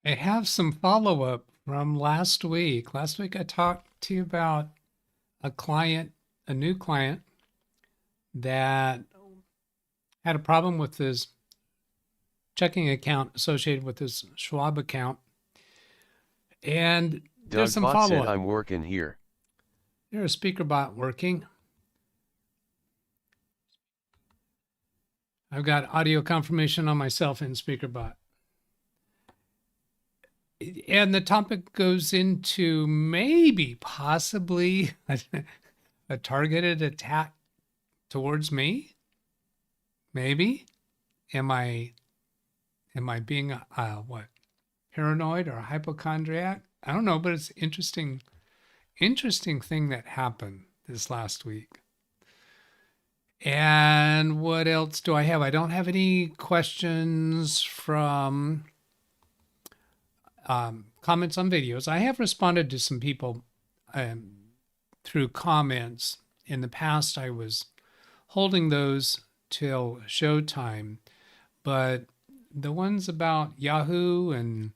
I have some follow-up from last week. Last week I talked to you about a client, a new client that had a problem with his checking account associated with his Schwab account. And there's some DougBot said follow-up. I'm working here. There's a speaker bot working. I've got audio confirmation on myself in speaker bot. And the topic goes into maybe, possibly a targeted attack towards me. Maybe. Am I being what? Paranoid or hypochondriac? I don't know, but it's interesting thing that happened this last week. And what else do I have? I don't have any questions from comments on videos. I have responded to some people through comments. In the past, I was holding those till showtime, but the ones about Yahoo and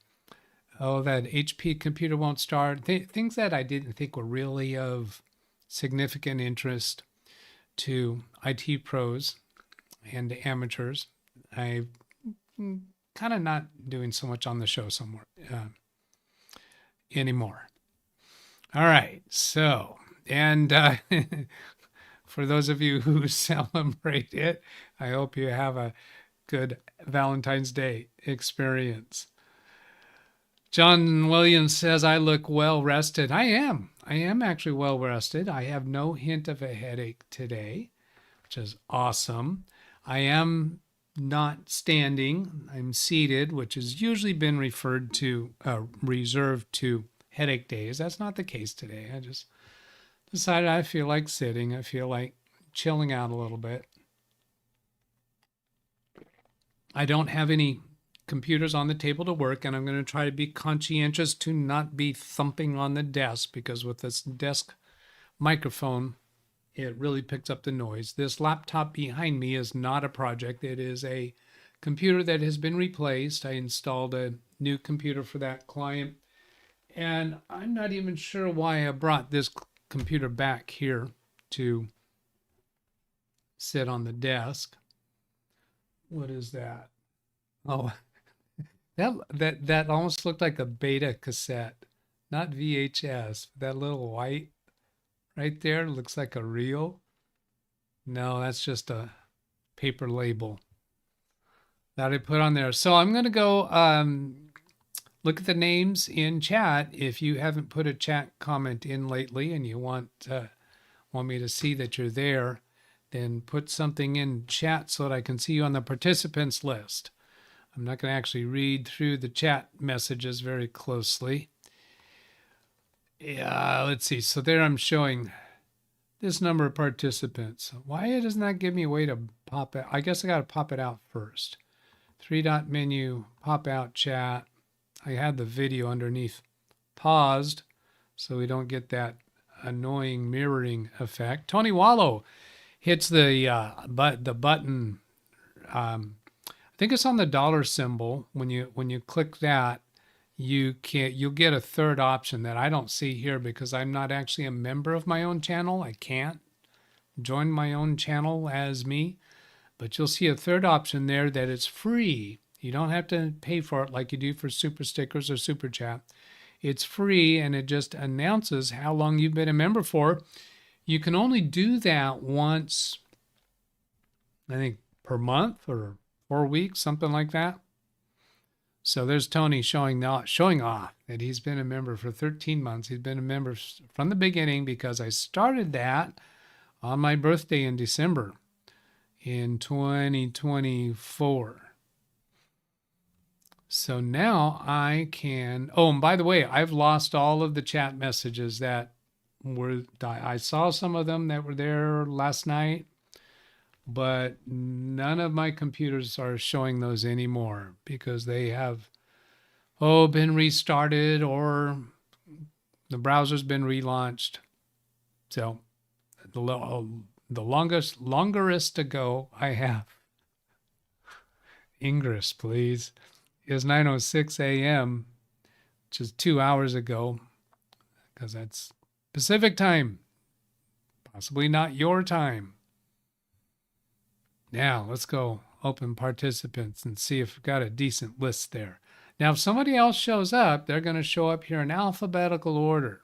that HP computer won't start, things that I didn't think were really of significant interest to IT pros and amateurs, I'm kind of not doing so much on the show anymore. All right, so, and for those of you who celebrate it, I hope you have a good Valentine's Day experience. John Williams says, I look well rested. I am actually well rested. I have no hint of a headache today, which is awesome. I am not standing. I'm seated, which has usually been reserved to headache days. That's not the case today. I just decided I feel like sitting. I feel like chilling out a little bit. I don't have any computers on the table to work, and I'm going to try to be conscientious to not be thumping on the desk, because with this desk microphone, it really picks up the noise. This laptop behind me is not a project. It is a computer that has been replaced. I installed a new computer for that client, and I'm not even sure why I brought this computer back here to sit on the desk. What is that? Oh, that almost looked like a beta cassette, not VHS. That little white right there looks like a reel. No, that's just a paper label that I put on there. So I'm going to go look at the names in chat. If you haven't put a chat comment in lately and you want me to see that you're there, then put something in chat so that I can see you on the participants list. I'm not going to actually read through the chat messages very closely. Yeah, let's see. So there I'm showing this number of participants. Why doesn't that give me a way to pop it? I guess I got to pop it out first. 3-dot menu, pop out chat. I had the video underneath paused so we don't get that annoying mirroring effect. Tony Wallow hits the button. I think it's on the dollar symbol. When you click that, you'll get a third option that I don't see here because I'm not actually a member of my own channel. I can't join my own channel as me, but you'll see a third option there that is free. You don't have to pay for it like you do for super stickers or super chat. It's free, and it just announces how long you've been a member for. You can only do that once, I think, per month or 4 weeks, something like that. So there's Tony showing off that he's been a member for 13 months. He's been a member from the beginning because I started that on my birthday in December in 2024. So now I can, and by the way, I've lost all of the chat messages that I saw some of them that were there last night, but none of my computers are showing those anymore because they have been restarted or the browser's been relaunched. So the longest to go I have, Ingress please, is 9:06 a.m. which is 2 hours ago, because that's Pacific time, possibly not your time. Now let's go open participants and see if we've got a decent list there. Now, if somebody else shows up, they're going to show up here in alphabetical order.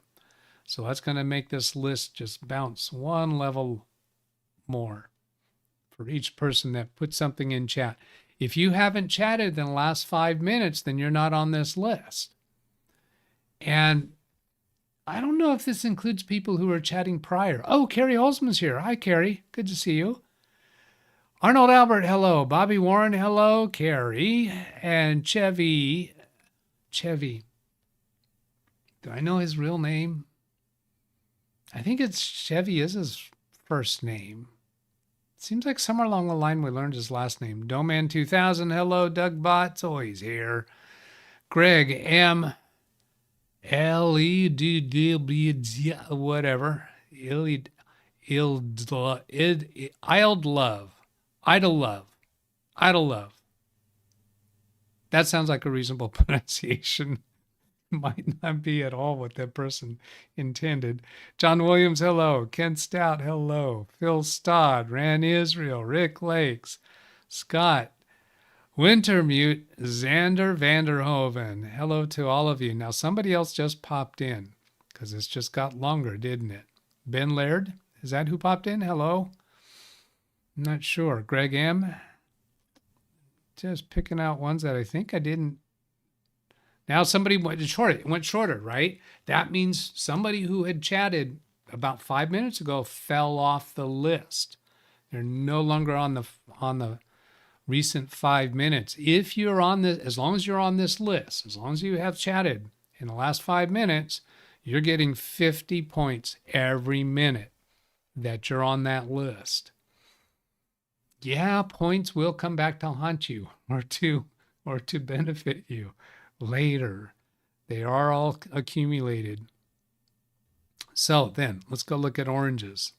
So that's going to make this list just bounce one level more for each person that put something in chat. If you haven't chatted in the last 5 minutes, then you're not on this list. And I don't know if this includes people who are chatting prior. Oh, Carrie Holzman's here. Hi, Carrie. Good to see you. Arnold Albert, hello. Bobby Warren, hello. Carrie. And Chevy. Do I know his real name? I think it's Chevy is his first name. Seems like somewhere along the line we learned his last name. Doman 2000, hello. DougBetts, always here. Greg M. L-E-D-D-B-D, whatever. Idle love. That sounds like a reasonable pronunciation. Might not be at all what that person intended. John Williams, hello. Ken Stout, hello. Phil Stodd, Ran Israel, Rick Lakes, Scott Wintermute, Xander Vanderhoven. Hello to all of you. Now, somebody else just popped in because this just got longer, didn't it? Ben Laird, is that who popped in? Hello? I'm not sure. Greg M. Just picking out ones that I think I didn't. Now somebody went shorter, right? That means somebody who had chatted about 5 minutes ago fell off the list. They're no longer on the recent 5 minutes. If you're on this, as long as you're on this list, as long as you have chatted in the last 5 minutes, you're getting 50 points every minute that you're on that list. Yeah, points will come back to haunt you or to benefit you later. They are all accumulated. So then let's go look at oranges.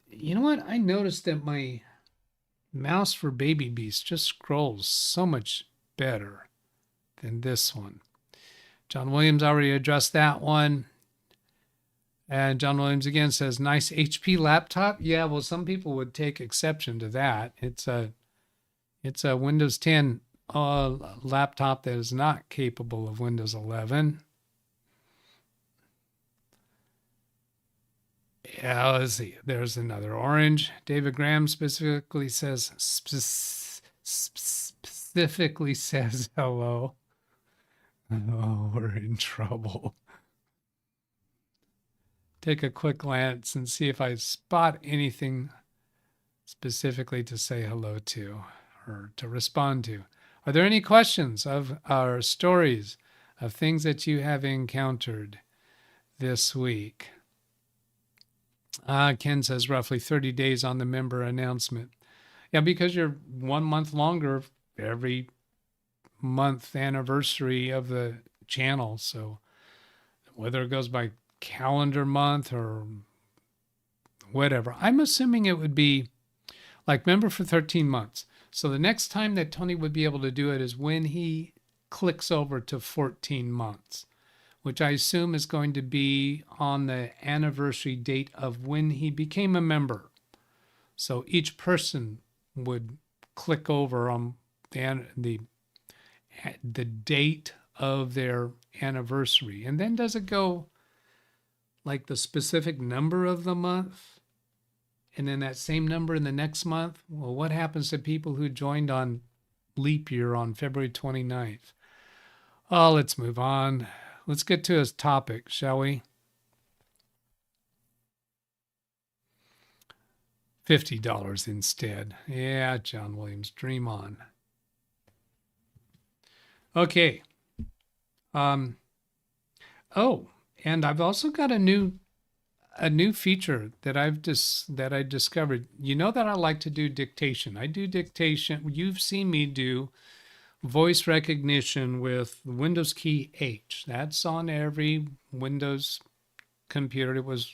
You know what? I noticed that my mouse for Baby Beast just scrolls so much better than this one. John Williams already addressed that one. And John Williams again says, nice HP laptop. Yeah, well, some people would take exception to that. It's a Windows 10 laptop that is not capable of Windows 11. Yeah, let's see. There's another orange. David Graham specifically says hello. Oh, we're in trouble. Take a quick glance and see if I spot anything specifically to say hello to or to respond to. Are there any questions of our stories of things that you have encountered this week? Ken says roughly 30 days on the member announcement. Yeah, because you're 1 month longer every month anniversary of the channel. So whether it goes by calendar month or whatever, I'm assuming it would be like member for 13 months. So the next time that Tony would be able to do it is when he clicks over to 14 months, which I assume is going to be on the anniversary date of when he became a member. So each person would click over on the date of their anniversary. And then does it go like the specific number of the month? And then that same number in the next month? Well, what happens to people who joined on leap year on February 29th? Oh, let's move on. Let's get to his topic, shall we? $50 instead. Yeah, John Williams, dream on. Okay. Oh, and I've also got a new feature that I discovered. You know that I like to do dictation. I do dictation. You've seen me do voice recognition with Windows key H. That's on every Windows computer. It was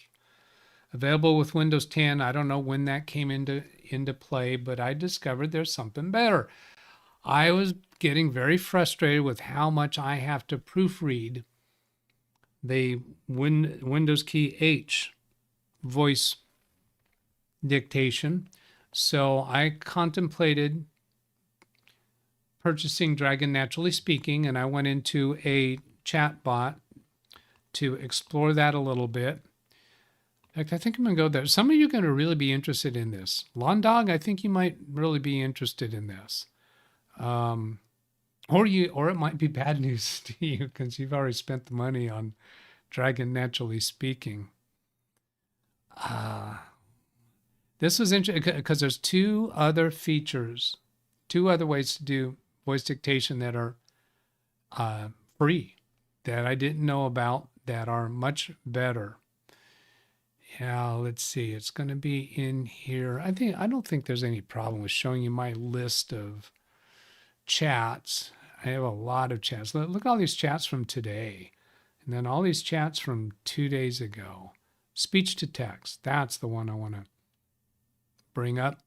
available with Windows 10. I don't know when that came into play, but I discovered there's something better. I was getting very frustrated with how much I have to proofread the Windows key H voice dictation. So I contemplated purchasing Dragon Naturally Speaking, and I went into a chat bot to explore that a little bit. In fact, I think I'm going to go there. Some of you are going to really be interested in this. Lawn Dog, I think you might really be interested in this. Or it might be bad news to you because you've already spent the money on Dragon Naturally Speaking. This was interesting because there's two other features, two other ways to do voice dictation that are free that I didn't know about that are much better. Yeah, let's see. It's going to be in here. I don't think there's any problem with showing you my list of chats. I have a lot of chats. Look at all these chats from today. And then all these chats from 2 days ago. Speech to text. That's the one I want to bring up.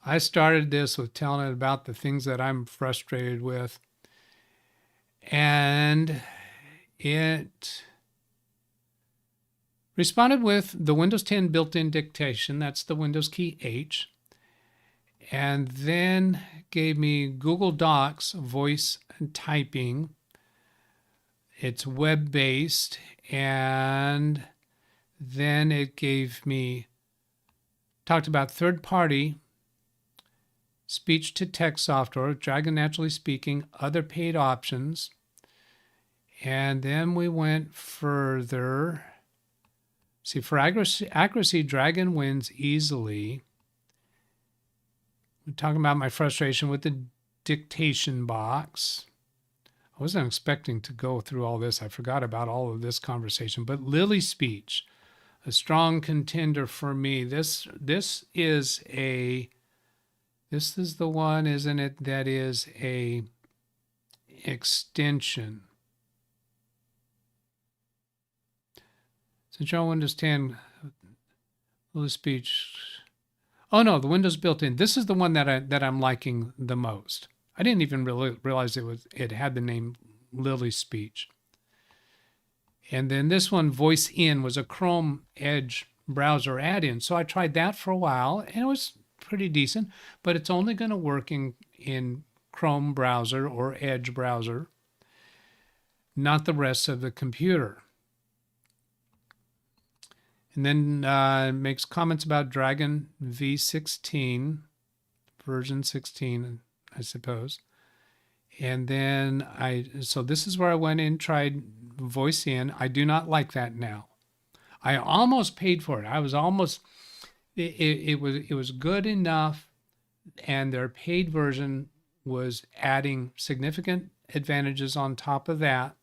I started this with telling it about the things that I'm frustrated with. And it responded with the Windows 10 built-in dictation. That's the Windows key H. And then gave me Google Docs voice and typing. It's web-based. And then it gave me, talked about third-party speech-to-text software, Dragon Naturally Speaking, other paid options. And then we went further. See, for accuracy, Dragon wins easily. We're talking about my frustration with the dictation box. I wasn't expecting to go through all this. I forgot about all of this conversation. But Lily Speech, a strong contender for me. This is the one, isn't it? That is a extension. Since you're on Windows 10, Lily Speech. Oh no, the Windows built-in. This is the one that I'm liking the most. I didn't even really realize it had the name Lily Speech. And then this one, Voice In, was a Chrome Edge browser add-in. So I tried that for a while, and it was pretty decent. But it's only going to work in Chrome browser or Edge browser, not the rest of the computer. And then makes comments about Dragon v16, version 16, I suppose. And then so this is where I went in, tried Voice In. I do not like that now. I almost paid for it. I was almost, it was good enough, and their paid version was adding significant advantages on top of that.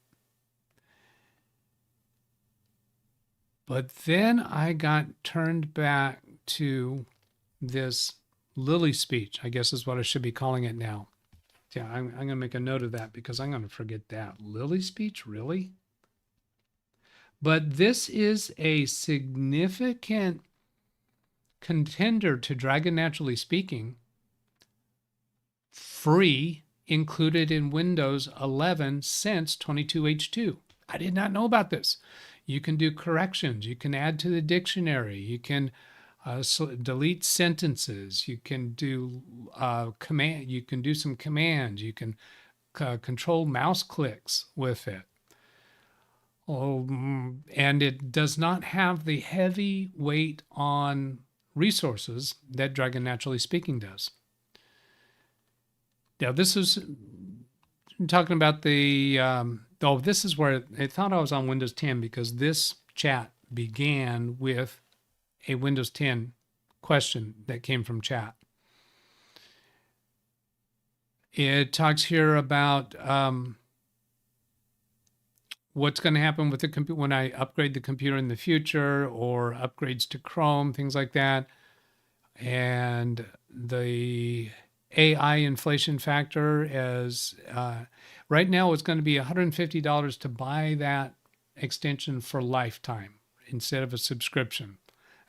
But then I got turned back to this Lily Speech, I guess is what I should be calling it now. Yeah, I'm going to make a note of that because I'm going to forget that. Lily Speech, really? But this is a significant contender to Dragon Naturally Speaking. Free, included in Windows 11 since 22H2. I did not know about this. You can do corrections. You can add to the dictionary. You can delete sentences. You can do command. You can do some commands. You can control mouse clicks with it. And it does not have the heavy weight on resources that Dragon Naturally Speaking does. Now, this is talking about the, this is where I thought I was on Windows 10 because this chat began with a Windows 10 question that came from chat. It talks here about what's going to happen with the computer when I upgrade the computer in the future, or upgrades to Chrome, things like that. And the AI inflation factor is right now it's going to be $150 to buy that extension for lifetime instead of a subscription.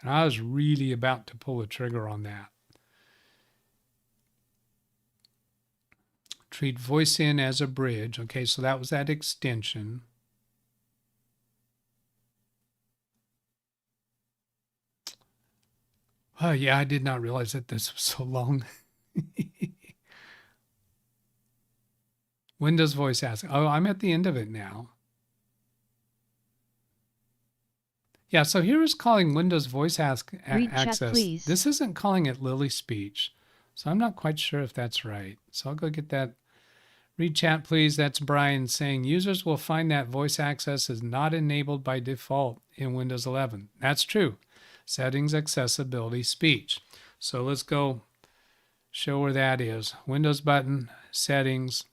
And I was really about to pull the trigger on that. treat voice in as a bridge. Okay, so that was that extension. Oh yeah, I did not realize that this was so long. Windows voice ask. Oh, I'm at the end of it now. Yeah, so here is calling Windows voice access. Please. This isn't calling it Lily Speech. So I'm not quite sure if that's right. So I'll go get that. Read chat, please. That's Brian saying users will find that voice access is not enabled by default in Windows 11. That's true. Settings, accessibility, speech. So let's go show where that is. Windows button, settings.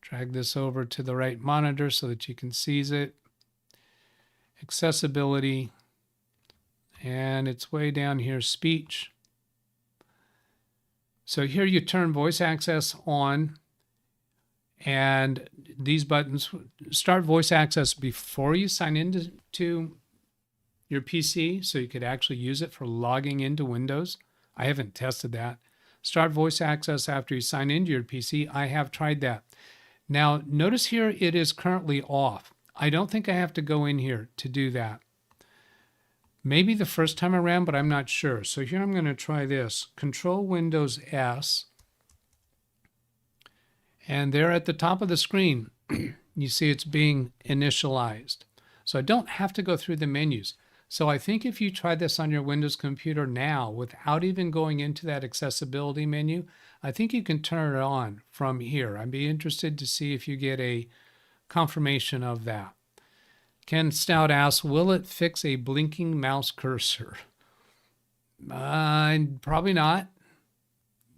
Drag this over to the right monitor so that you can seize it. Accessibility. And it's way down here, speech. So here you turn voice access on, and these buttons start voice access before you sign into your PC, so you could actually use it for logging into Windows. I haven't tested that. Start voice access after you sign into your PC. I have tried that. Now, notice here it is currently off. I don't think I have to go in here to do that. Maybe the first time around, but I'm not sure. So here I'm going to try this. Control Windows S. And there at the top of the screen, you see it's being initialized. So I don't have to go through the menus. So I think if you try this on your Windows computer now without even going into that accessibility menu, I think you can turn it on from here. I'd be interested to see if you get a confirmation of that. Ken Stout asks, will it fix a blinking mouse cursor? Probably not.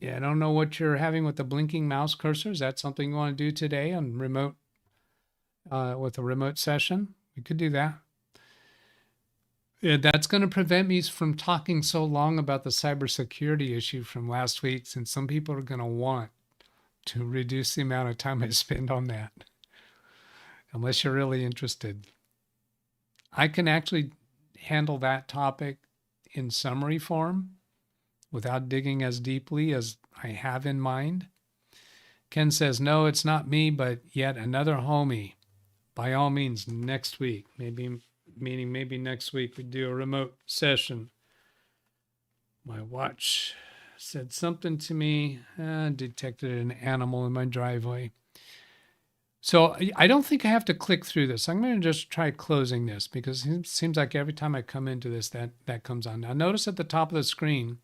Yeah, I don't know what you're having with the blinking mouse cursor. Is that something you want to do today on remote, with a remote session? We could do that. Yeah, that's going to prevent me from talking so long about the cybersecurity issue from last week, since some people are going to want to reduce the amount of time I spend on that, unless you're really interested. I can actually handle that topic in summary form without digging as deeply as I have in mind. Ken says, no, it's not me, but yet another homie. By all means, next week, maybe next week we do a remote session. My watch said something to me, detected an animal in my driveway. So I don't think I have to click through this. I'm going to just try closing this because it seems like every time I come into this, that comes on. Now notice at the top of the screen,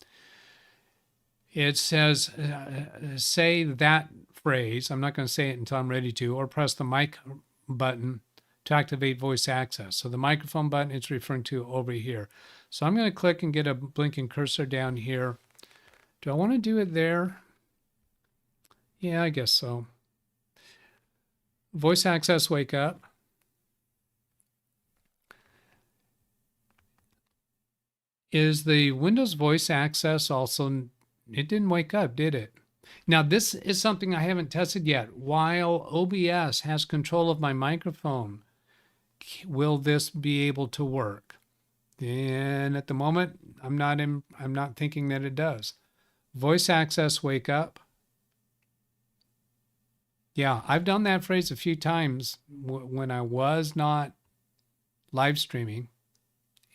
it says, say that phrase. I'm not going to say it until I'm ready to, or press the mic button to activate voice access. So the microphone button it's referring to over here. So I'm going to click and get a blinking cursor down here. Do I want to do it there? Yeah, I guess so. Voice access, wake up. Is the Windows voice access also, it didn't wake up, did it? Now, this is something I haven't tested yet. While OBS has control of my microphone, will this be able to work? And at the moment, I'm not thinking that it does. Voice access, wake up. Yeah, I've done that phrase a few times when I was not live streaming,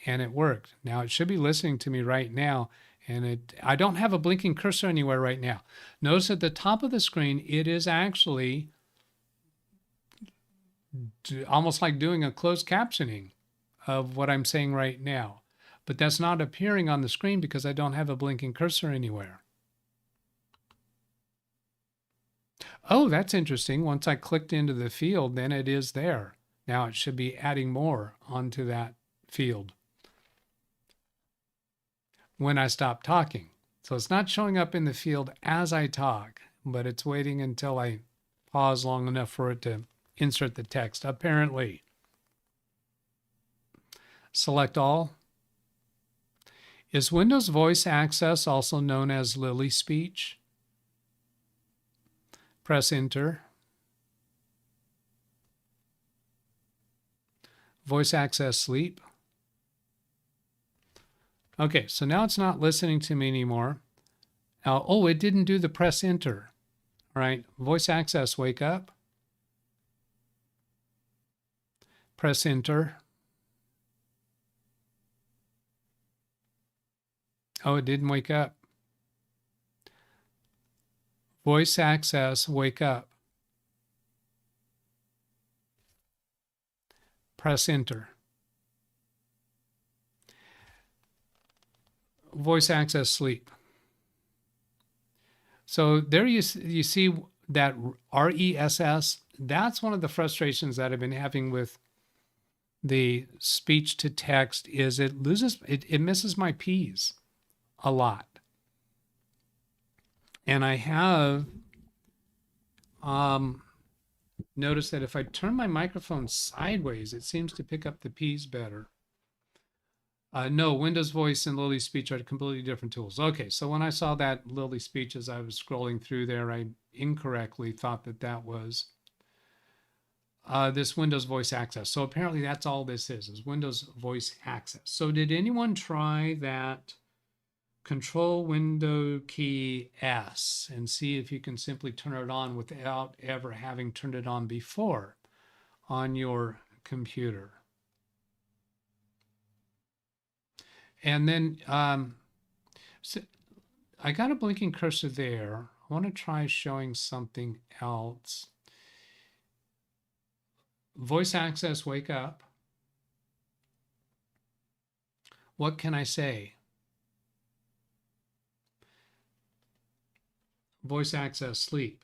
and it worked. Now it should be listening to me right now, and I don't have a blinking cursor anywhere right now. Notice at the top of the screen, it is actually almost like doing a closed captioning of what I'm saying right now. But that's not appearing on the screen because I don't have a blinking cursor anywhere. Oh, that's interesting. Once I clicked into the field, then it is there. Now it should be adding more onto that field when I stop talking. So it's not showing up in the field as I talk, but it's waiting until I pause long enough for it to insert the text, apparently. Select all. Is Windows voice access also known as Lily Speech? Press enter. Voice access sleep. Okay, so now it's not listening to me anymore. Oh, it didn't do the press enter. All right, voice access, wake up. Press enter. Oh, it didn't wake up. Voice access, wake up. Press enter. Voice access, sleep. So there you see that RESS. That's one of the frustrations that I've been having with the speech to text is it misses my P's a lot. And I have noticed that if I turn my microphone sideways, it seems to pick up the P's better. No, Windows Voice and Lily Speech are completely different tools. Okay, so when I saw that Lily Speech as I was scrolling through there, I incorrectly thought that that was this Windows Voice Access. So apparently that's all this is Windows Voice Access. So did anyone try that Control Window key S and see if you can simply turn it on without ever having turned it on before on your computer? And then so I got a blinking cursor there. I want to try showing something else. Voice access, wake up. What can I say? Voice access, sleep.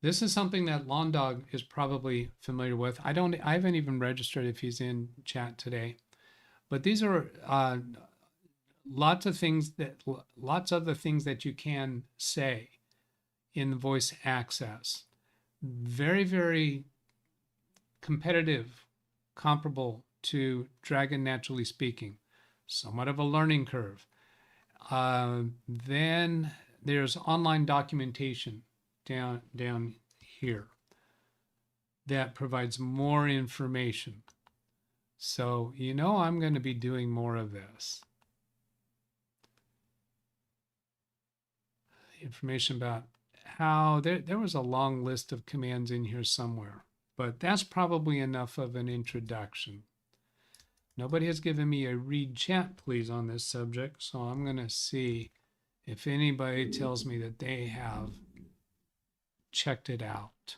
This is something that Lawn Dog is probably familiar with. I haven't even registered if he's in chat today. But these are lots of the things that you can say in voice access. Very, very competitive, comparable to Dragon Naturally Speaking. Somewhat of a learning curve. Then there's online documentation down here that provides more information. So, I'm going to be doing more of this. Information about how there was a long list of commands in here somewhere, but that's probably enough of an introduction. Nobody has given me a read chat, please, on this subject, so I'm going to see if anybody tells me that they have checked it out.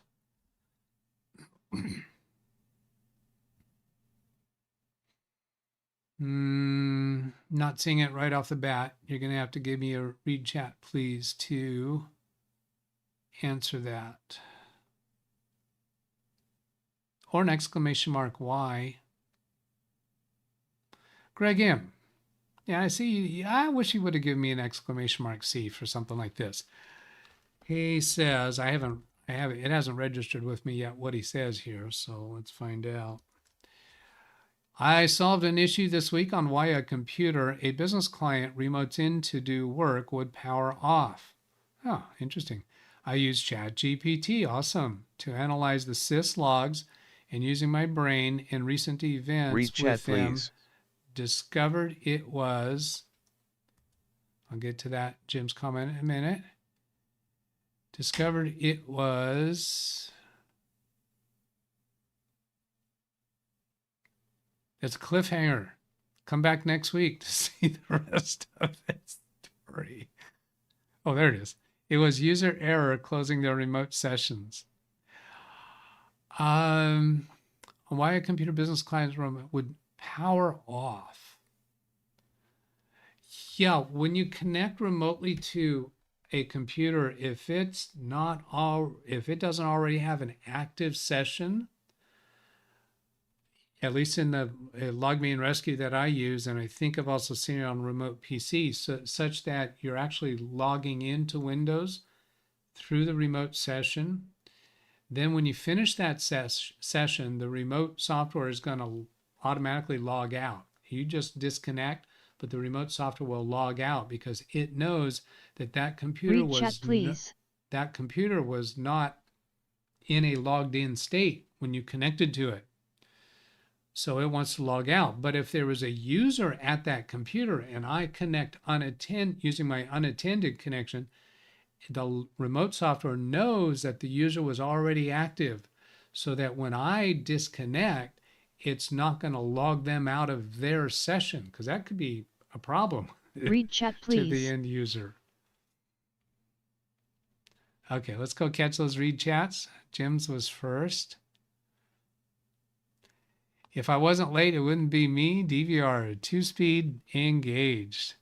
Not seeing it right off the bat. You're going to have to give me a read chat, please, to answer that. Or an exclamation mark Y. Greg M. Yeah, I see. I wish he would have given me an exclamation mark C for something like this. He says, it hasn't registered with me yet what he says here, so let's find out. I solved an issue this week on why a computer a business client remotes in to do work would power off. Oh, interesting. I used ChatGPT, awesome, to analyze the sys logs and using my brain in recent events read chat, with them, please. Discovered it was, I'll get to that Jim's comment in a minute. Discovered it was, it's a cliffhanger. Come back next week to see the rest of this story. Oh, there it is. It was user error closing their remote sessions. Why a computer business client would power off. Yeah, when you connect remotely to a computer, if it doesn't already have an active session, at least in the LogMe and Rescue that I use, and I think I've also seen it on remote PC, such that you're actually logging into Windows through the remote session. Then when you finish that session, the remote software is going to automatically log out. You just disconnect, but the remote software will log out because it knows that computer was not in a logged in state when you connected to it. So it wants to log out. But if there was a user at that computer and I connect using my unattended connection, the remote software knows that the user was already active, so that when I disconnect, it's not going to log them out of their session, because that could be a problem Read chat, to the please. end user. Okay, let's go catch those read chats. Jim's was first. If I wasn't late, it wouldn't be me. DVR, 2-speed, engaged.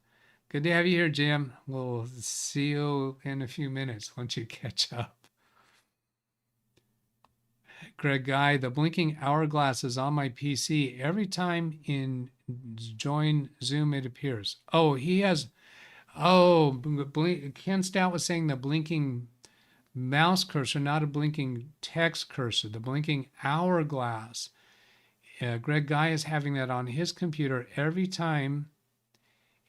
Good to have you here, Jim. We'll see you in a few minutes once you catch up. Greg Guy, the blinking hourglass is on my PC. Every time in join Zoom, it appears. Oh, he has, oh, Ken Stout was saying the blinking mouse cursor, not a blinking text cursor, the blinking hourglass. Greg Guy is having that on his computer every time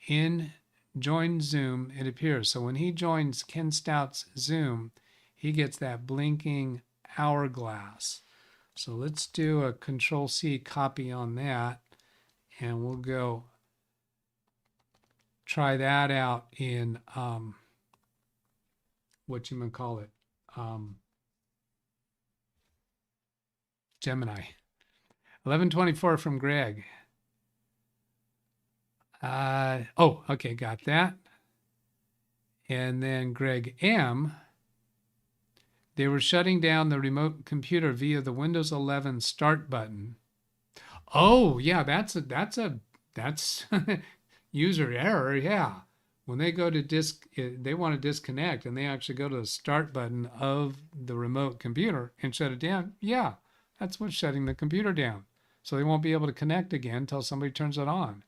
in join Zoom, it appears. So when he joins Ken Stout's Zoom, he gets that blinking hourglass. So let's do a Control-C copy on that, and we'll go try that out in whatchamacallit, Gemini. 1124 from Greg. Oh, okay, got that. And then Greg M. They were shutting down the remote computer via the Windows 11 start button. Oh, yeah, that's user error. Yeah, when they go to they want to disconnect, and they actually go to the start button of the remote computer and shut it down. Yeah, that's what's shutting the computer down. So they won't be able to connect again until somebody turns it on.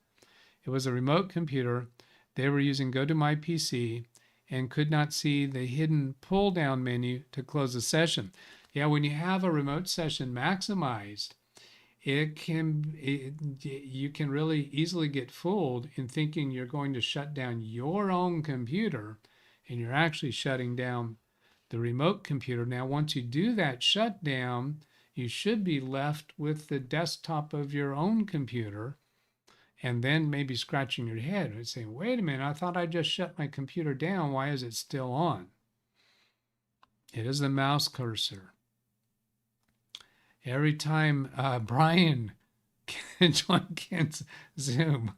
It was a remote computer. They were using Go to My PC and could not see the hidden pull down menu to close the session. Yeah, when you have a remote session maximized, you can really easily get fooled in thinking you're going to shut down your own computer, and you're actually shutting down the remote computer. Now, once you do that shutdown, you should be left with the desktop of your own computer, and then maybe scratching your head and saying, wait a minute, I thought I just shut my computer down. Why is it still on? It is the mouse cursor. Every time Brian can join Ken's Zoom.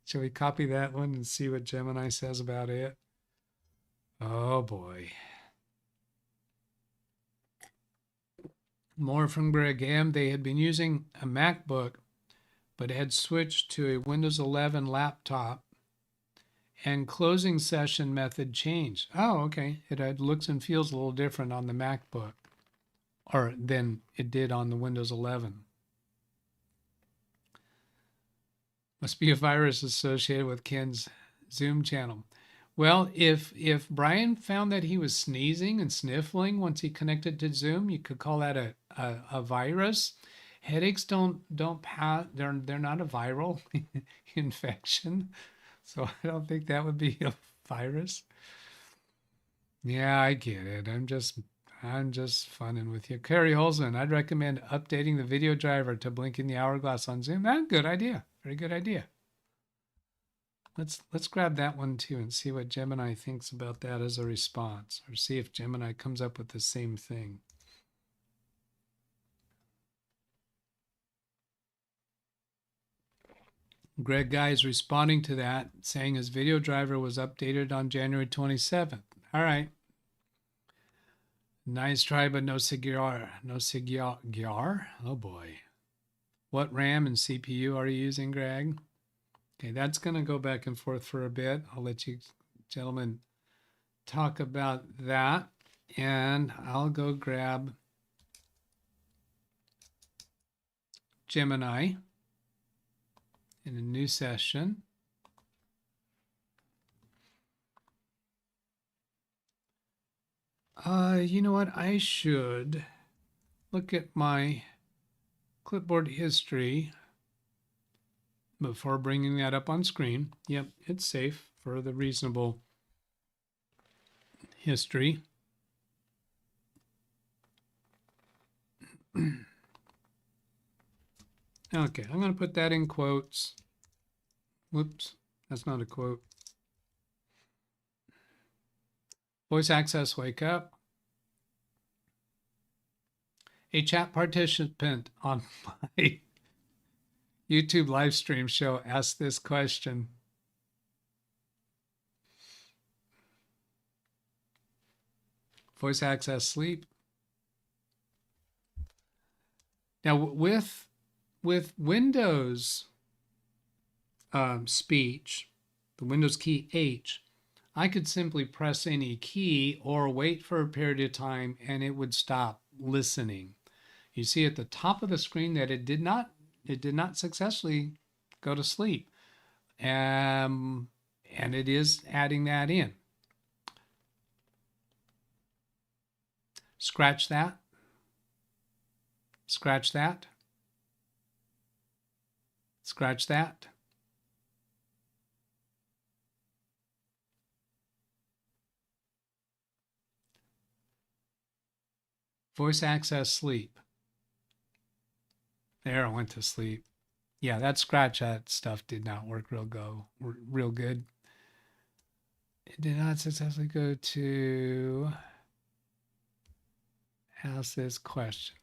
Shall we copy that one and see what Gemini says about it? Oh boy. More from Greg M. They had been using a MacBook, but had switched to a Windows 11 laptop, and closing session method changed. Oh, okay. It looks and feels a little different on the MacBook, or than it did on the Windows 11. Must be a virus associated with Ken's Zoom channel. Well, if Brian found that he was sneezing and sniffling once he connected to Zoom, you could call that a virus. Headaches don't pass. They're not a viral infection, so I don't think that would be a virus. Yeah, I get it. I'm just funning with you. Carrie Holzman, I'd recommend updating the video driver to blinking the hourglass on Zoom. That's a good idea. Very good idea. Let's grab that one too and see what Gemini thinks about that as a response, or see if Gemini comes up with the same thing. Greg Guy is responding to that, saying his video driver was updated on January 27th. All right. Nice try, but no cigar. No cigar? Oh boy. What RAM and CPU are you using, Greg? Okay, that's going to go back and forth for a bit. I'll let you gentlemen talk about that, and I'll go grab Gemini in a new session. You know what? I should look at my clipboard history before bringing that up on screen. Yep, it's safe for the reasonable history. Okay, I'm going to put that in quotes. Whoops, that's not a quote. Voice access, wake up. A chat participant on my YouTube live stream show asked this question. Voice access, sleep. Now with Windows speech, the Windows key H, I could simply press any key or wait for a period of time and it would stop listening. You see at the top of the screen that it did not successfully go to sleep. And it is adding that in. Scratch that. Scratch that. Scratch that. Voice access, sleep. There, I went to sleep. Yeah, that scratch that stuff did not work real good. It did not successfully go to ask this question.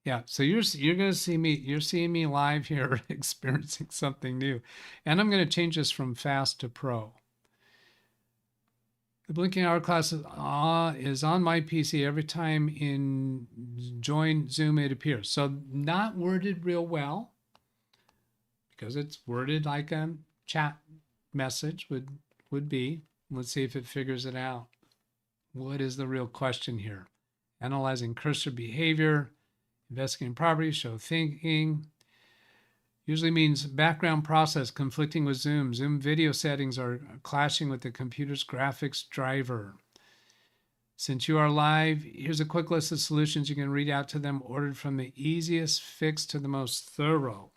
Yeah, so you're going to see me, you're seeing me live here experiencing something new. And I'm going to change this from fast to pro. The blinking hour class is on my PC every time in join Zoom it appears. So not worded real well because it's worded like a chat message would be. Let's see if it figures it out. What is the real question here? Analyzing cursor behavior, investigating properties, show thinking. Usually means background process conflicting with Zoom. Zoom video settings are clashing with the computer's graphics driver. Since you are live, here's a quick list of solutions you can read out to them, ordered from the easiest fix to the most thorough.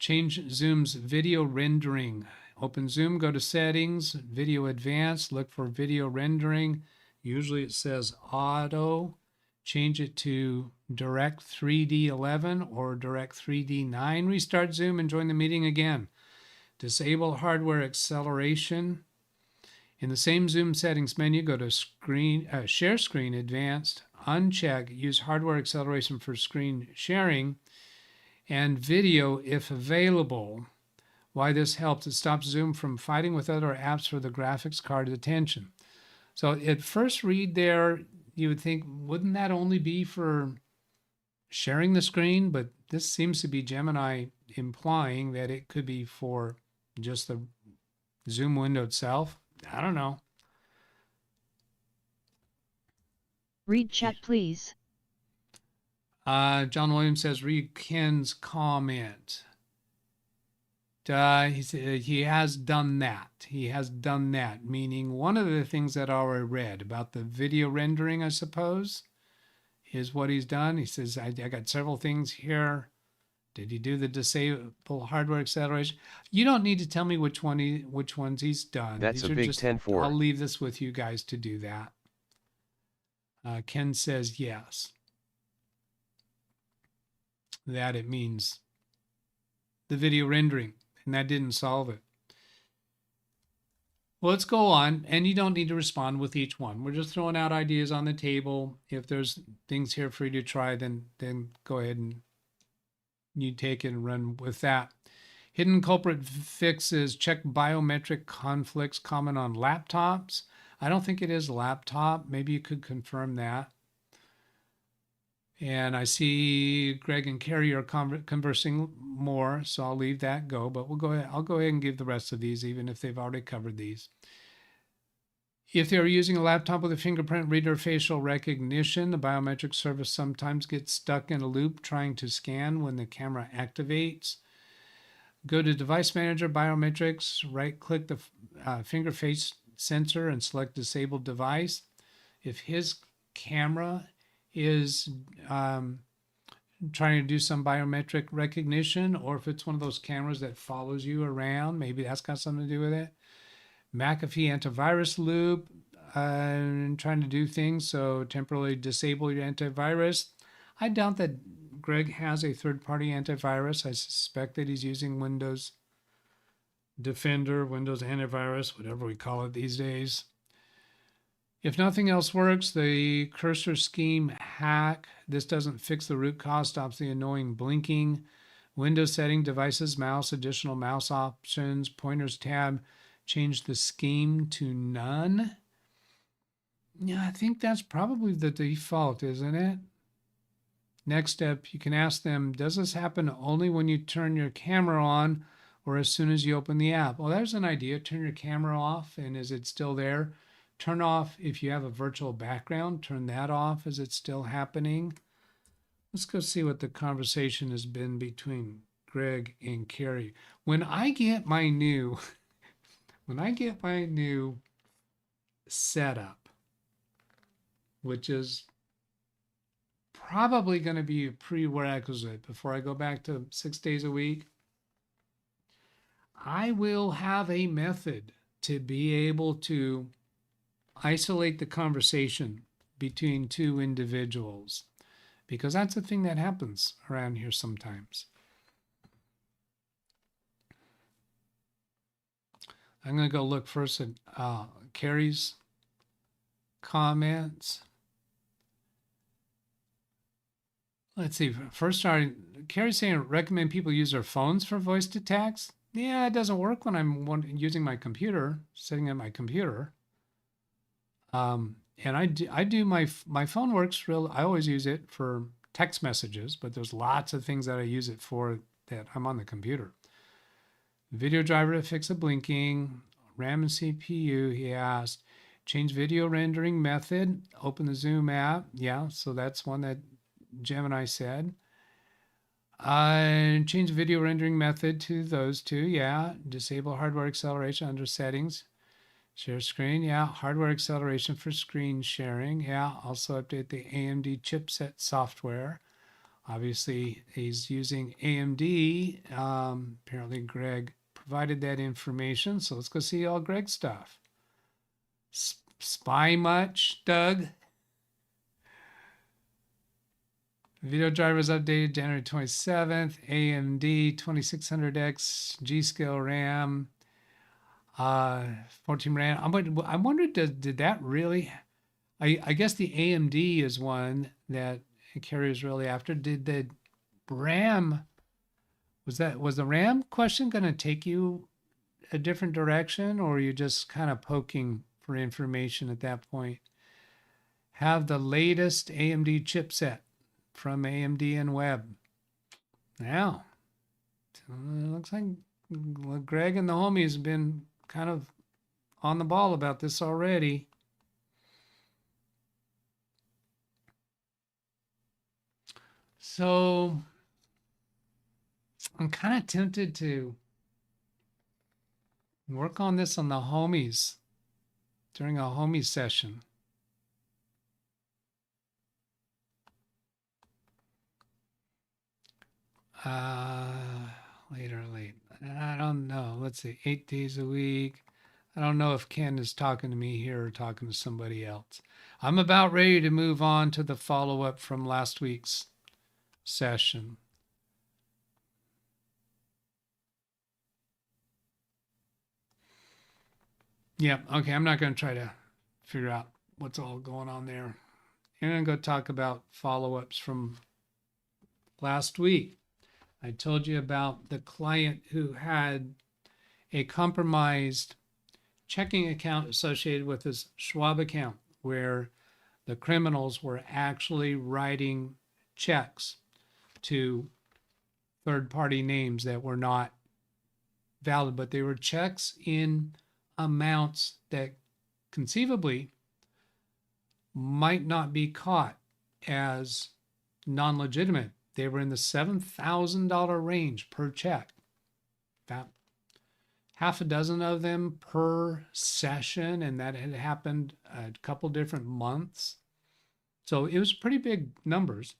Change Zoom's video rendering. Open Zoom, go to settings, video advanced, look for video rendering. Usually it says auto. Change it to Direct 3D 11 or Direct 3D 9. Restart Zoom and join the meeting again. Disable hardware acceleration. In the same Zoom settings menu, go to Share Screen Advanced. Uncheck Use Hardware Acceleration for screen sharing and video if available. Why this helps, it stops Zoom from fighting with other apps for the graphics card's attention. So at first read there, you would think, wouldn't that only be for sharing the screen? But this seems to be Gemini implying that it could be for just the Zoom window itself. I don't know. Read chat, please. John Williams says, read Ken's comment. He said he has done that. He has done that, meaning one of the things that I already read about the video rendering, I suppose, is what he's done. He says, I got several things here. Did he do the disable hardware acceleration? You don't need to tell me which ones he's done. That's These a are big just, 10-4. I'll leave this with you guys to do that. Ken says yes. That it means the video rendering. And that didn't solve it. Well, let's go on, and you don't need to respond with each one. We're just throwing out ideas on the table. If there's things here for you to try, then go ahead and you take it and run with that. Hidden culprit fixes, check biometric conflicts common on laptops. I don't think it is laptop. Maybe you could confirm that. And I see Greg and Carrie are conversing more, so I'll leave that go. But I'll go ahead and give the rest of these, even if they've already covered these. If they're using a laptop with a fingerprint reader facial recognition, the biometric service sometimes gets stuck in a loop trying to scan when the camera activates. Go to Device Manager, Biometrics, right-click the finger face sensor and select Disabled Device. If his camera is trying to do some biometric recognition, or if it's one of those cameras that follows you around, maybe that's got something to do with it. McAfee antivirus loop, trying to do things, so temporarily disable your antivirus. I doubt that Greg has a third-party antivirus. I suspect that he's using Windows Defender, Windows antivirus, whatever we call it these days. If nothing else works, the cursor scheme hack. This doesn't fix the root cause, stops the annoying blinking. Windows setting, devices, mouse, additional mouse options, pointers tab, change the scheme to none. Yeah, I think that's probably the default, isn't it? Next step, you can ask them, does this happen only when you turn your camera on or as soon as you open the app? Well, there's an idea. Turn your camera off, and is it still there? Turn off if you have a virtual background. Turn that off. Is it still happening? Let's go see what the conversation has been between Greg and Carrie. When I get my new setup, which is probably going to be a prerequisite before I go back to 6 days a week, I will have a method to be able to isolate the conversation between two individuals, because that's the thing that happens around here sometimes. I'm going to go look first at Carrie's comments. Let's see. First, Carrie's saying recommend people use their phones for voice to text. Yeah, it doesn't work when I'm using my computer, sitting at my computer. And I do my phone works real. I always use it for text messages, but there's lots of things that I use it for that I'm on the computer. Video driver to fix the blinking, RAM and CPU, he asked. Change video rendering method, open the Zoom app. Yeah, so that's one that Gemini said. Change video rendering method to those two. Yeah, disable hardware acceleration under settings. Share screen. Yeah, hardware acceleration for screen sharing. Yeah, also update the AMD chipset software. Obviously, he's using AMD. Apparently, Greg provided that information. So let's go see all Greg's stuff. Spy much, Doug? Video drivers updated January 27th. AMD 2600X G-Scale RAM. 14 RAM. I wonder, did that really? I guess the AMD is one that Carrie is really after. Did the RAM, was the RAM question going to take you a different direction, or are you just kind of poking for information at that point? Have the latest AMD chipset from AMD and Web. Now, it looks like Greg and the homies have been kind of on the ball about this already. So I'm kind of tempted to work on this on the homies during a homie session. Late. I don't know. Let's see, 8 days a week. I don't know if Ken is talking to me here or talking to somebody else. I'm about ready to move on to the follow-up from last week's session. Yeah, okay, I'm not going to try to figure out what's all going on there. I'm going to go talk about follow-ups from last week. I told you about the client who had a compromised checking account associated with his Schwab account, where the criminals were actually writing checks to third-party names that were not valid, but they were checks in amounts that conceivably might not be caught as non-legitimate. They were in the $7,000 range per check. About half a dozen of them per session, and that had happened a couple different months. So it was pretty big numbers.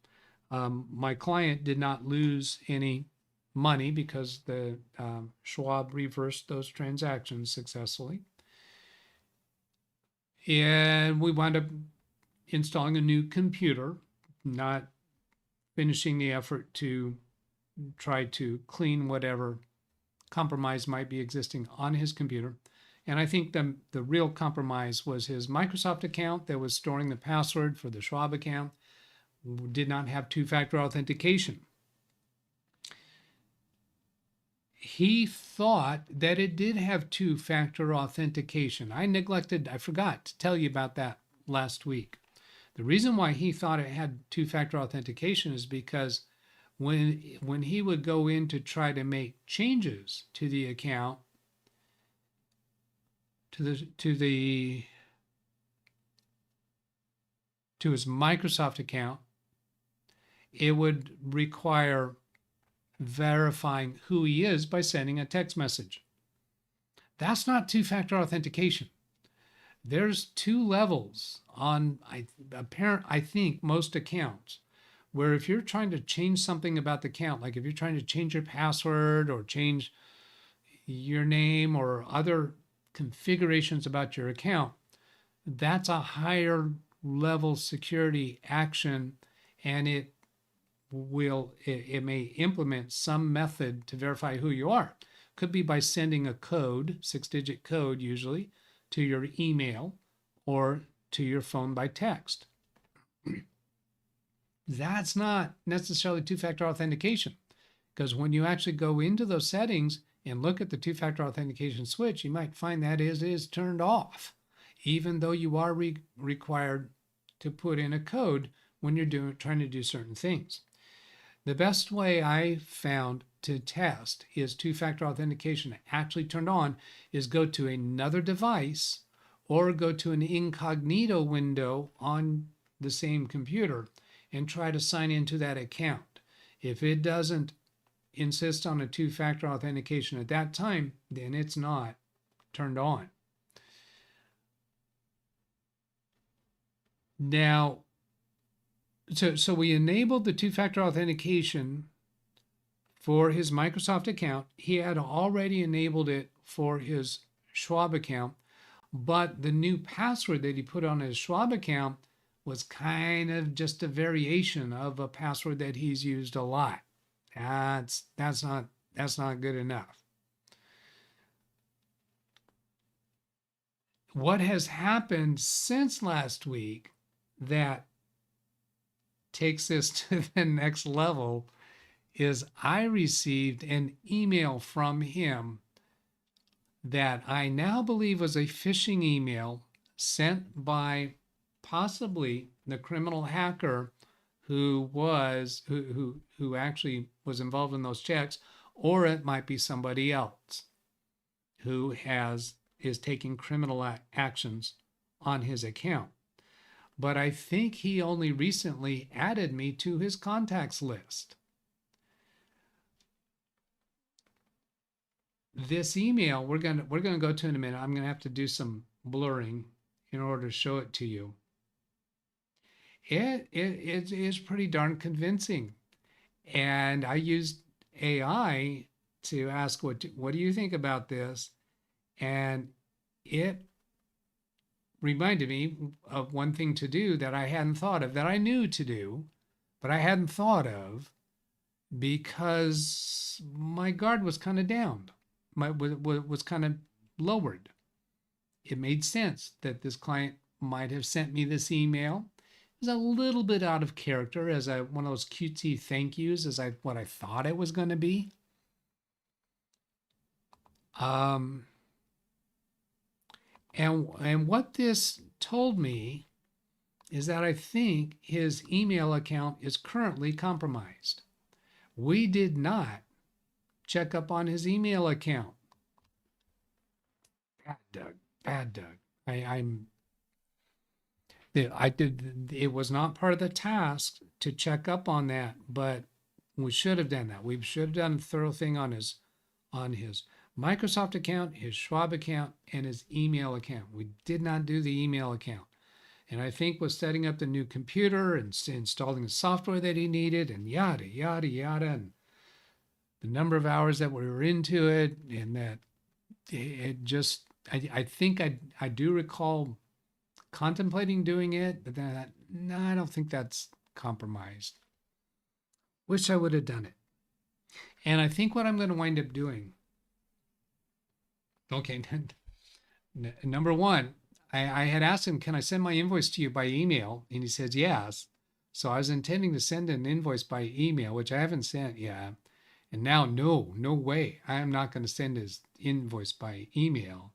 My client did not lose any money because the Schwab reversed those transactions successfully. And we wound up installing a new computer, not finishing the effort to try to clean whatever compromise might be existing on his computer. And I think the real compromise was his Microsoft account that was storing the password for the Schwab account did not have two-factor authentication. He thought that it did have two-factor authentication. I forgot to tell you about that last week. The reason why he thought it had two-factor authentication is because when he would go in to try to make changes to the account, to his Microsoft account, it would require verifying who he is by sending a text message. That's not two-factor authentication. There's two levels on, I think, most accounts, where if you're trying to change something about the account, like if you're trying to change your password or change your name or other configurations about your account, that's a higher level security action, and it may implement some method to verify who you are. Could be by sending a code, 6-digit code usually, to your email or to your phone by text. That's not necessarily two-factor authentication, because when you actually go into those settings and look at the two-factor authentication switch, you might find that it is turned off, even though you are required to put in a code when you're trying to do certain things. The best way I found to test is two-factor authentication actually turned on is go to another device or go to an incognito window on the same computer and try to sign into that account. If it doesn't insist on a two-factor authentication at that time, then it's not turned on. Now, so we enabled the two-factor authentication for his Microsoft account. He had already enabled it for his Schwab account, but the new password that he put on his Schwab account was kind of just a variation of a password that he's used a lot. That's not good enough. What has happened since last week that takes this to the next level is I received an email from him that I now believe was a phishing email sent by possibly the criminal hacker who actually was involved in those checks, or it might be somebody else who is taking criminal actions on his account. But I think he only recently added me to his contacts list. This email we're gonna go to in a minute. I'm gonna have to do some blurring in order to show it to you. It is pretty darn convincing, and I used AI to ask what do you think about this, and it reminded me of one thing to do that I hadn't thought of, that I knew to do, but I hadn't thought of because my guard was kind of down, was kind of lowered. It made sense that this client might have sent me this email. It was a little bit out of character as one of those cutesy thank yous as what I thought it was going to be. And what this told me is that I think his email account is currently compromised. We did not check up on his email account. Bad Doug. It was not part of the task to check up on that, but we should have done that. We should have done a thorough thing on his Microsoft account, his Schwab account, and his email account. We did not do the email account. And I think with setting up the new computer and installing the software that he needed and yada, yada, yada, and the number of hours that we were into it, and that it just, I think I do recall contemplating doing it, but then no, I don't think that's compromised. Wish I would have done it. And I think what I'm going to wind up doing Okay. Number one, I had asked him, can I send my invoice to you by email? And he says, yes. So I was intending to send an invoice by email, which I haven't sent yet. And now, no way. I am not going to send his invoice by email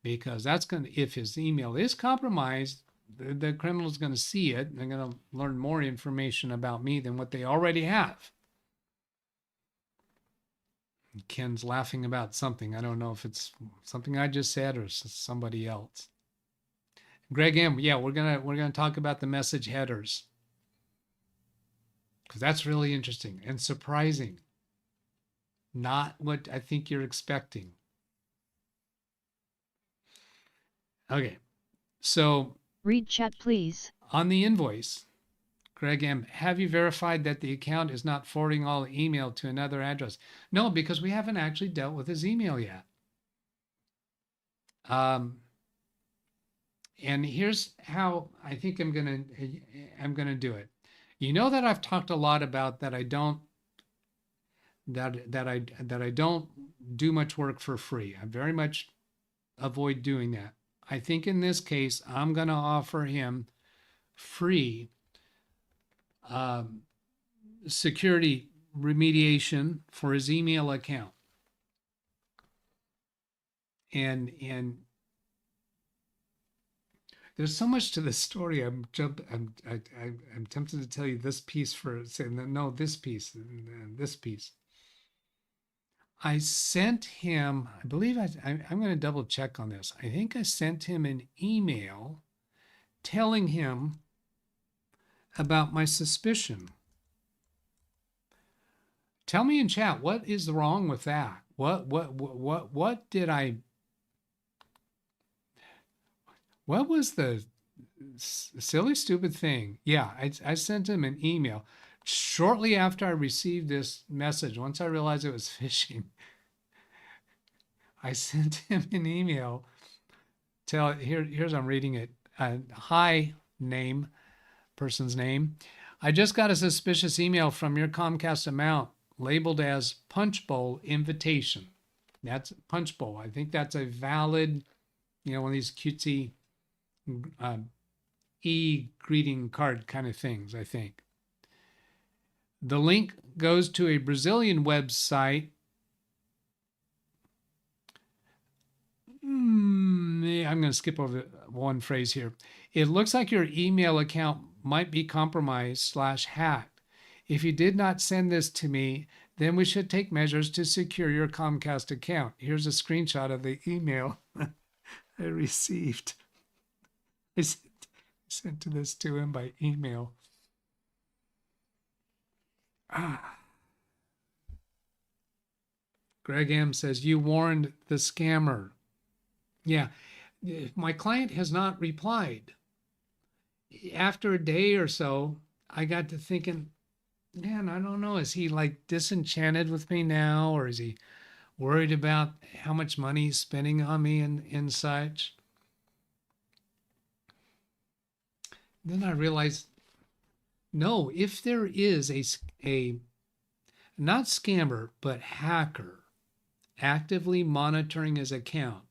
because that's going to, if his email is compromised, the criminal is going to see it. And they're going to learn more information about me than what they already have. Ken's laughing about something. I don't know if it's something I just said or somebody else. Greg M, yeah, we're gonna talk about the message headers because that's really interesting and surprising. Not what I think you're expecting. Okay, so Read chat, please. on the invoice, Greg M, have you verified that the account is not forwarding all the email to another address? No, because we haven't actually dealt with his email yet. And here's how I think I'm gonna do it. You know that I've talked a lot about that I don't do much work for free. I very much avoid doing that. I think in this case, I'm going to offer him free security remediation for his email account. And there's so much to this story. I'm tempted to tell you this piece for saying no, this piece and this piece. I sent him, I believe I'm going to double check on this. I think I sent him an email telling him about my suspicion. Tell me in chat, what is wrong with that? What did I, what was the silly, stupid thing? Yeah, I sent him an email shortly after I received this message. Once I realized it was phishing, I sent him an email. Here's I'm reading it. Hi, name, person's name. I just got a suspicious email from your Comcast account labeled as Punch Bowl invitation. That's Punch Bowl. I think that's a valid, one of these cutesy e-greeting card kind of things, I think. The link goes to a Brazilian website. I'm going to skip over one phrase here. It looks like your email account might be compromised / hacked. If you did not send this to me, then we should take measures to secure your Comcast account. Here's a screenshot of the email I received. I sent this to him by email. Greg M says, you warned the scammer. Yeah, my client has not replied. After a day or so, I got to thinking, man, I don't know. Is he like disenchanted with me now? Or is he worried about how much money he's spending on me and such? Then I realized, no, if there is a not scammer, but hacker actively monitoring his account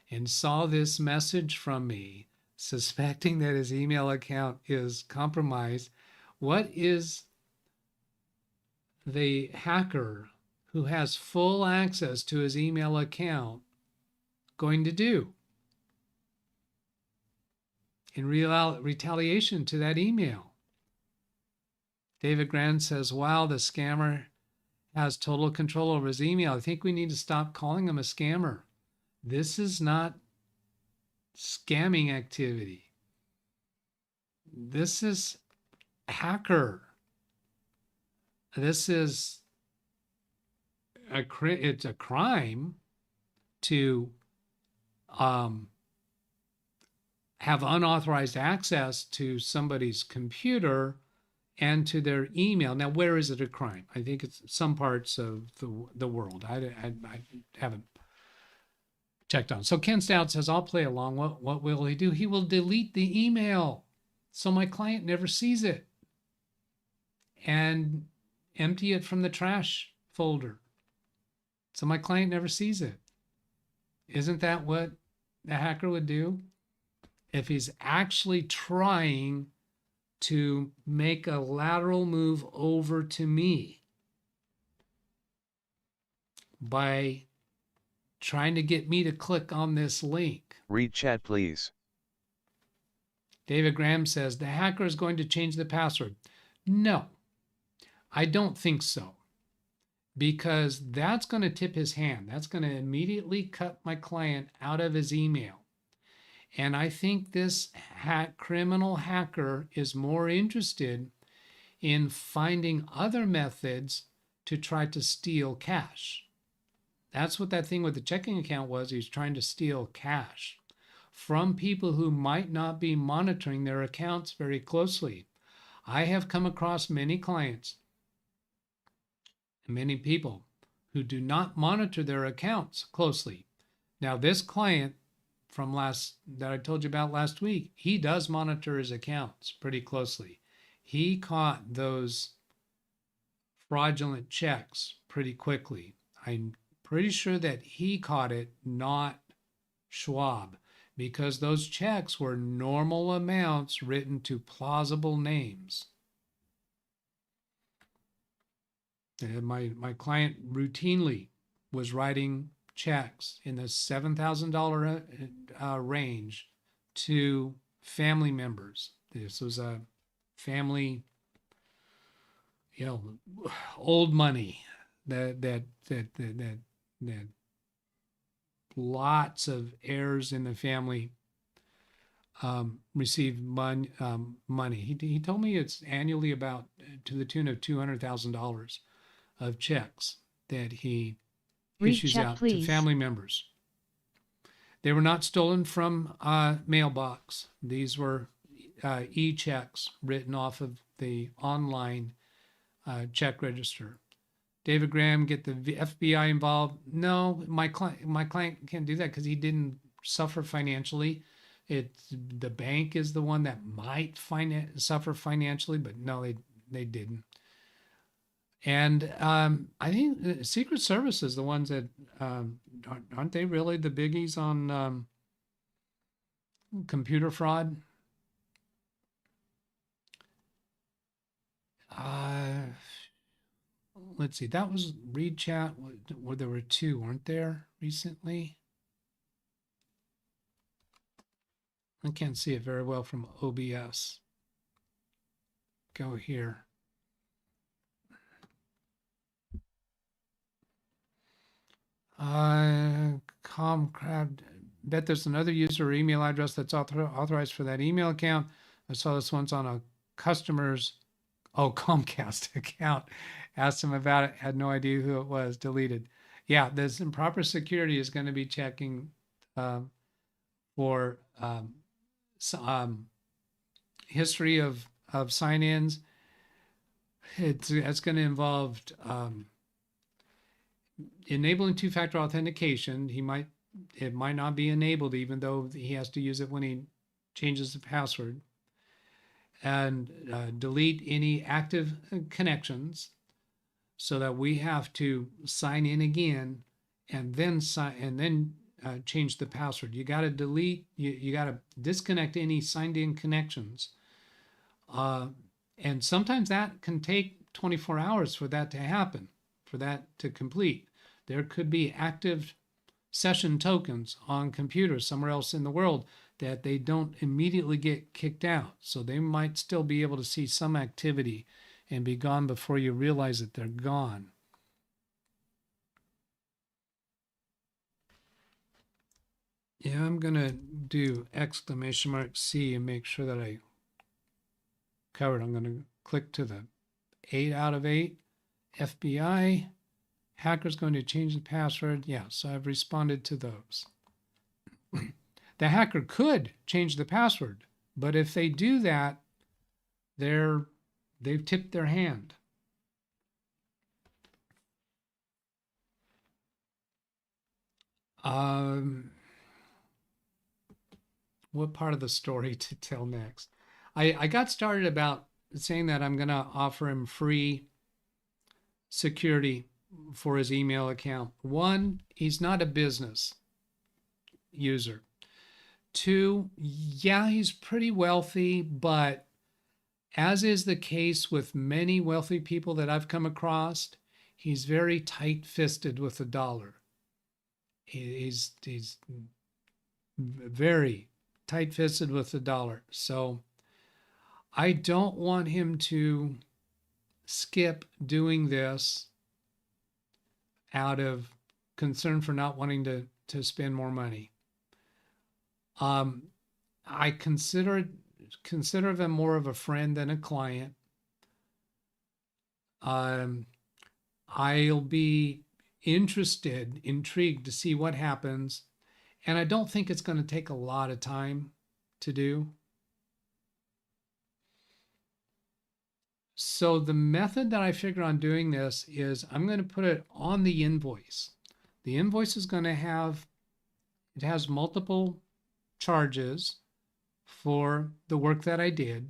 and saw this message from me, suspecting that his email account is compromised, what is the hacker who has full access to his email account going to do in retaliation to that email? David Grant says, wow, the scammer has total control over his email. I think we need to stop calling him a scammer. This is not scamming activity. This is hacker. This is it's a crime to have unauthorized access to somebody's computer and to their email. Now, where is it a crime? I think it's some parts of the world. I haven't checked on. So Ken Stout says, I'll play along. What will he do? He will delete the email so my client never sees it and empty it from the trash folder so my client never sees it. Isn't that what the hacker would do? If he's actually trying to make a lateral move over to me by trying to get me to click on this link. Read chat, please. David Graham says the hacker is going to change the password. No, I don't think so, because that's going to tip his hand. That's going to immediately cut my client out of his email. And I think this criminal hacker is more interested in finding other methods to try to steal cash. That's what that thing with the checking account was. He was trying to steal cash from people who might not be monitoring their accounts very closely. I have come across many clients, many people who do not monitor their accounts closely. Now, this client that I told you about last week, he does monitor his accounts pretty closely. He caught those fraudulent checks pretty quickly. I'm pretty sure that he caught it, not Schwab, because those checks were normal amounts written to plausible names. And my client routinely was writing checks in the $7,000 range to family members. This was a family, old money that lots of heirs in the family received money. He told me it's annually about to the tune of $200,000 of checks that he issues out to family members. They were not stolen from mailbox. These were e-checks written off of the online check register. David Graham, get the FBI involved? No, my client can't do that because he didn't suffer financially. The bank is the one that might suffer financially, but no, they didn't. And I think Secret Service is the ones that aren't they really the biggies on computer fraud? Let's see. That was Read Chat. Where there were two, weren't there recently? I can't see it very well from OBS. Go here. Comcrab, bet there's another user or email address that's authorized for that email account. I saw this once on a customer's Comcast account. Asked him about it, had no idea who it was, deleted. Yeah, this improper security is going to be checking for history of sign-ins. It's going to involve enabling two-factor authentication. It might not be enabled, even though he has to use it when he changes the password. And delete any active connections, so that we have to sign in again and then change the password. You got to delete. You got to disconnect any signed-in connections. And sometimes that can take 24 hours for that to happen, for that to complete. There could be active session tokens on computers somewhere else in the world that they don't immediately get kicked out. So they might still be able to see some activity and be gone before you realize that they're gone. Yeah, I'm going to do !C and make sure that I covered. I'm going to click to the 8 out of 8. FBI. Hacker's going to change the password. Yeah, so I've responded to those. The hacker could change the password, but if they do that, they've tipped their hand. What part of the story to tell next? I got started about saying that I'm going to offer him free security for his email account. One, he's not a business. user. 2, yeah, he's pretty wealthy, but as is the case with many wealthy people that I've come across, he's very tight-fisted with the dollar. He's very tight-fisted with the dollar. So I don't want him to skip doing this out of concern for not wanting to spend more money. I consider them more of a friend than a client. I'll be intrigued to see what happens. And I don't think it's going to take a lot of time to do. So the method that I figure on doing this is I'm going to put it on the invoice. The invoice is going to it has multiple charges for the work that I did.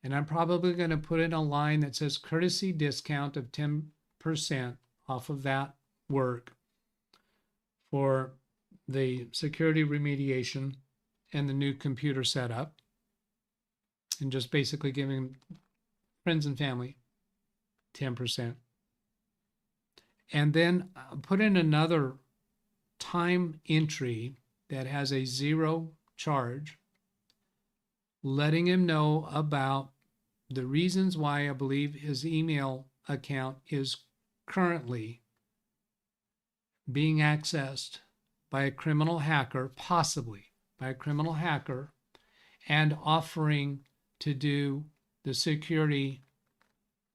And I'm probably going to put in a line that says courtesy discount of 10% off of that work for the security remediation and the new computer setup. And just basically giving friends and family 10%. And then put in another time entry that has a 0 charge, letting him know about the reasons why I believe his email account is currently being accessed by a criminal hacker, possibly by a criminal hacker, and offering to do the security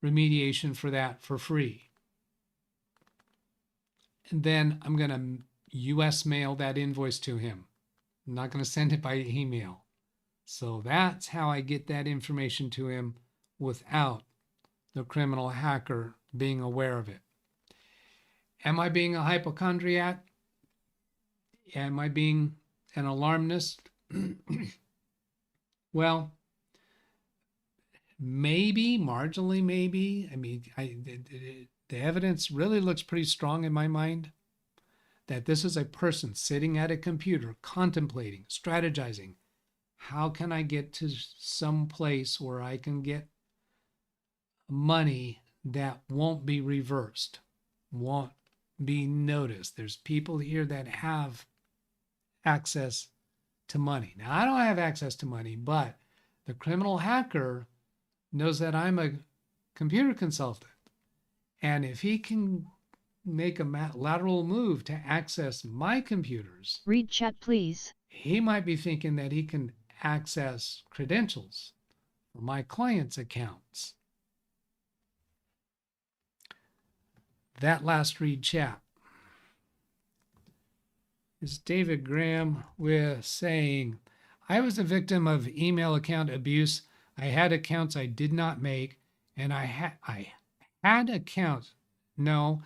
remediation for that for free. And then I'm going to US mail that invoice to him. I'm not going to send it by email. So that's how I get that information to him without the criminal hacker being aware of it. Am I being a hypochondriac? Am I being an alarmist? Well, maybe, marginally maybe. I mean, the evidence really looks pretty strong in my mind that this is a person sitting at a computer, contemplating, strategizing. How can I get to some place where I can get money that won't be reversed, won't be noticed? There's people here that have access to money. Now, I don't have access to money, but the criminal hacker knows that I'm a computer consultant. And if he can make a lateral move to access my computers, Read chat, please. he might be thinking that he can access credentials for my clients' accounts. That last read chat is David Graham with saying, I was a victim of email account abuse. I had accounts I did not make, and I had accounts. No,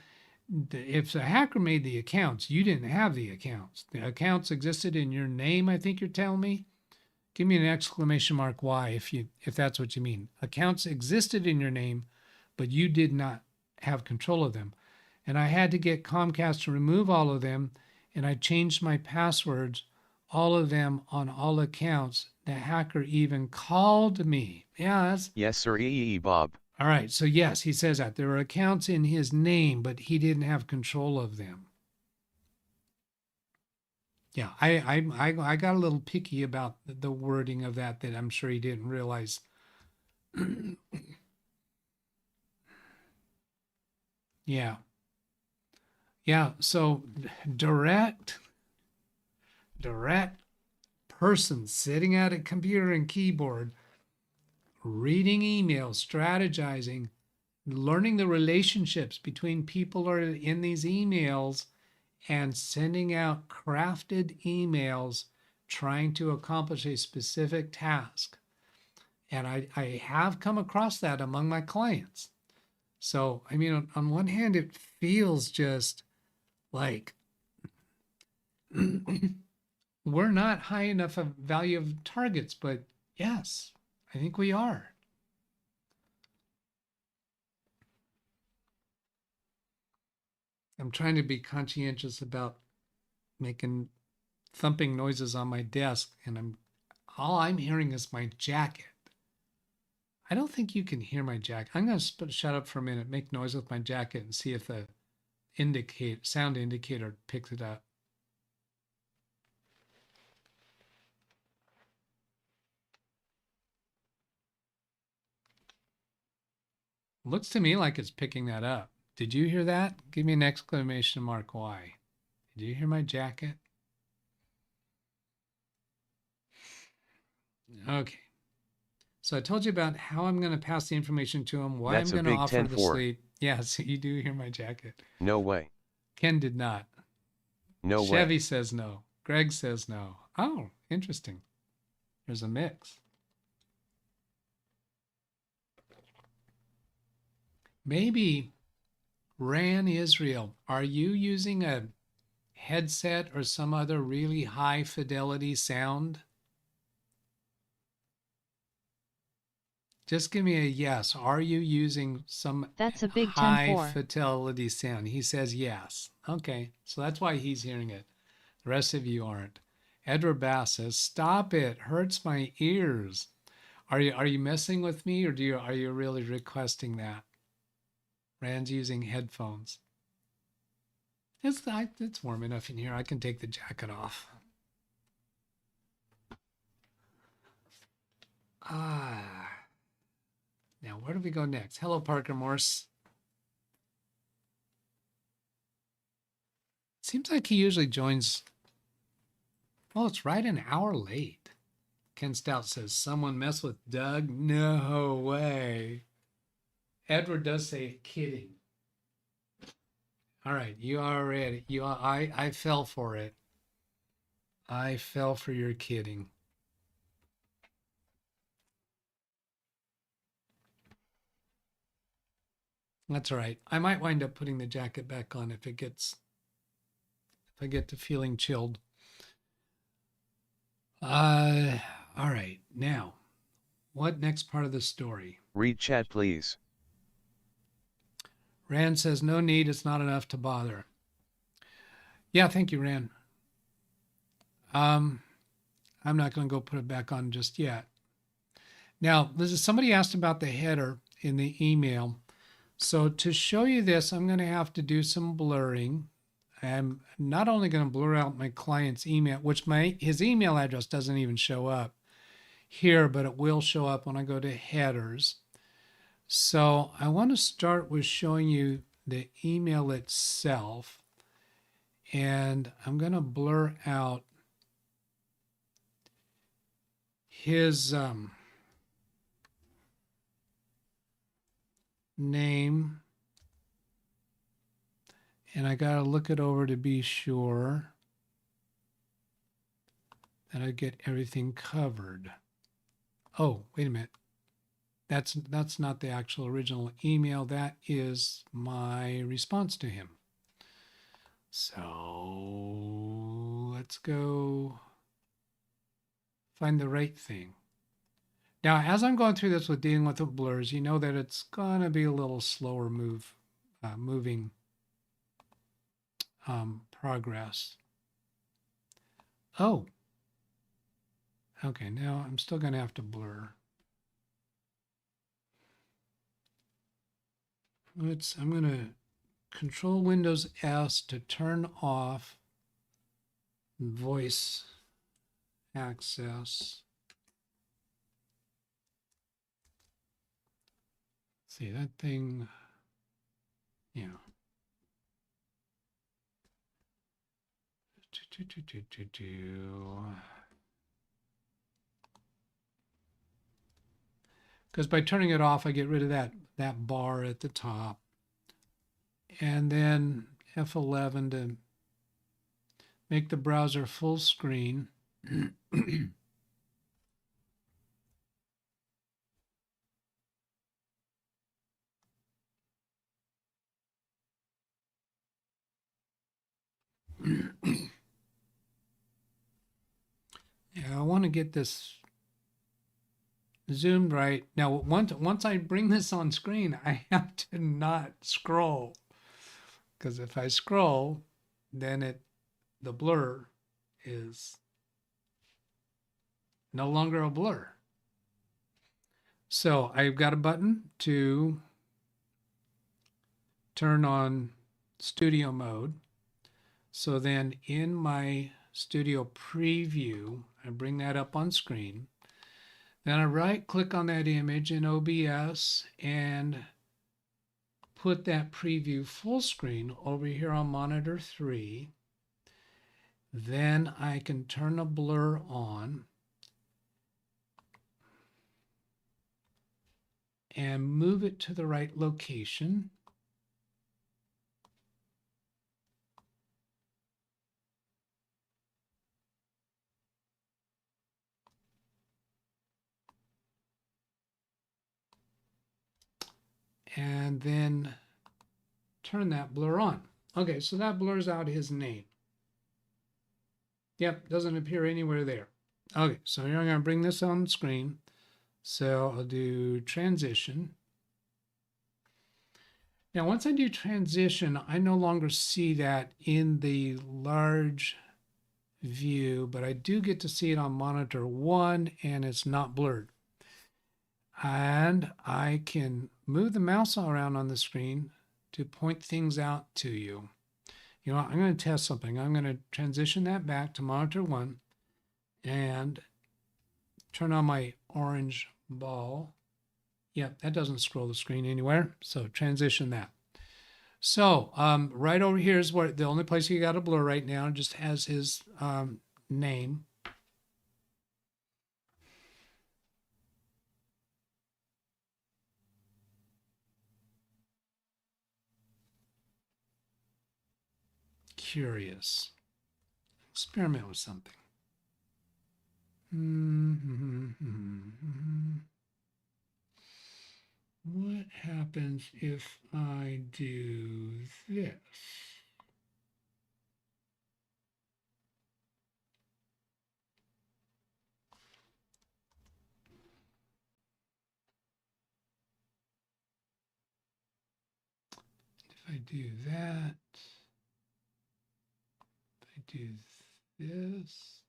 if the hacker made the accounts, you didn't have the accounts. The accounts existed in your name, I think you're telling me. Give me an exclamation mark Y if that's what you mean. Accounts existed in your name, but you did not have control of them. And I had to get Comcast to remove all of them, and I changed my passwords, all of them on all accounts. The hacker even called me. Yes. Yes, sir, Bob. All right. So yes, he says that there were accounts in his name, but he didn't have control of them. Yeah, I got a little picky about the wording of that I'm sure he didn't realize. Yeah. Yeah, so direct person sitting at a computer and keyboard, reading emails, strategizing, learning the relationships between people are in these emails, and sending out crafted emails trying to accomplish a specific task. And I have come across that among my clients. So, I mean, on one hand, it feels just like we're not high enough of value of targets, but yes, I think we are. I'm trying to be conscientious about making thumping noises on my desk, and all I'm hearing is my jacket. I don't think you can hear my jacket. I'm going to shut up for a minute, make noise with my jacket, and see if the sound indicator picks it up. Looks to me like it's picking that up. Did you hear that? Give me an exclamation mark Y. Did you hear my jacket? Okay. So I told you about how I'm going to pass the information to him, why I'm going to offer the sleep. Yes, you do hear my jacket. No way. Ken did not. No way. Chevy says no. Greg says no. Oh, interesting. There's a mix. Maybe Ran Israel, are you using a headset or some other really high fidelity sound? Just give me a yes. Are you using some That's a big high 10-4. fidelity sound? He says yes. Okay, so that's why he's hearing it. The rest of you aren't. Edward Bass says, "Stop it! Hurts my ears." Are you messing with me, or are you really requesting that? Rand's using headphones. It's warm enough in here. I can take the jacket off. Now, where do we go next? Hello, Parker Morse. Seems like he usually joins. Oh, it's right an hour late. Ken Stout says, "Someone mess with Doug? No way." Edward does say, "Kidding." All right, you are ready. I fell for it. I fell for your kidding. That's all right. I might wind up putting the jacket back on if I get to feeling chilled. All right. Now, what next part of the story? Read chat, please. Rand says, "No need. It's not enough to bother." Yeah, thank you, Rand. I'm not going to go put it back on just yet. Now, somebody asked about the header in the email. So to show you this, I'm going to have to do some blurring. I'm not only going to blur out my client's email, which his email address doesn't even show up here, but it will show up when I go to headers. So I want to start with showing you the email itself. And I'm going to blur out his name. And I got to look it over to be sure that I get everything covered. Oh, wait a minute. That's not the actual original email. That is my response to him. So let's go find the right thing. Now, as I'm going through this with dealing with the blurs, you know that it's going to be a little slower moving progress. Oh, okay. Now I'm still going to have to blur. I'm going to Control Windows S to turn off voice access. See that thing? Yeah. Because by turning it off, I get rid of that bar at the top. And then F11 to make the browser full screen. Yeah, I want to get this zoomed right. Now, once I bring this on screen, I have to not scroll. Because if I scroll, then the blur is no longer a blur. So I've got a button to turn on studio mode. So then in my studio preview, I bring that up on screen. Then I right click on that image in OBS and put that preview full screen over here on monitor 3. Then I can turn a blur on and move it to the right location. And then turn that blur on. Okay, so that blurs out his name. Yep, doesn't appear anywhere there. Okay, so here I'm going to bring this on screen. So I'll do transition. Now, once I do transition, I no longer see that in the large view, but I do get to see it on monitor 1 and it's not blurred. And I can move the mouse around on the screen to point things out to you. You know, I'm going to test something. I'm going to transition that back to monitor 1 and turn on my orange ball. Yep, that doesn't scroll the screen anywhere. So transition that. So right over here is where the only place you got a blur right now, just has his name. Curious. Experiment with something. What happens if I do this? If I do that, if I do this,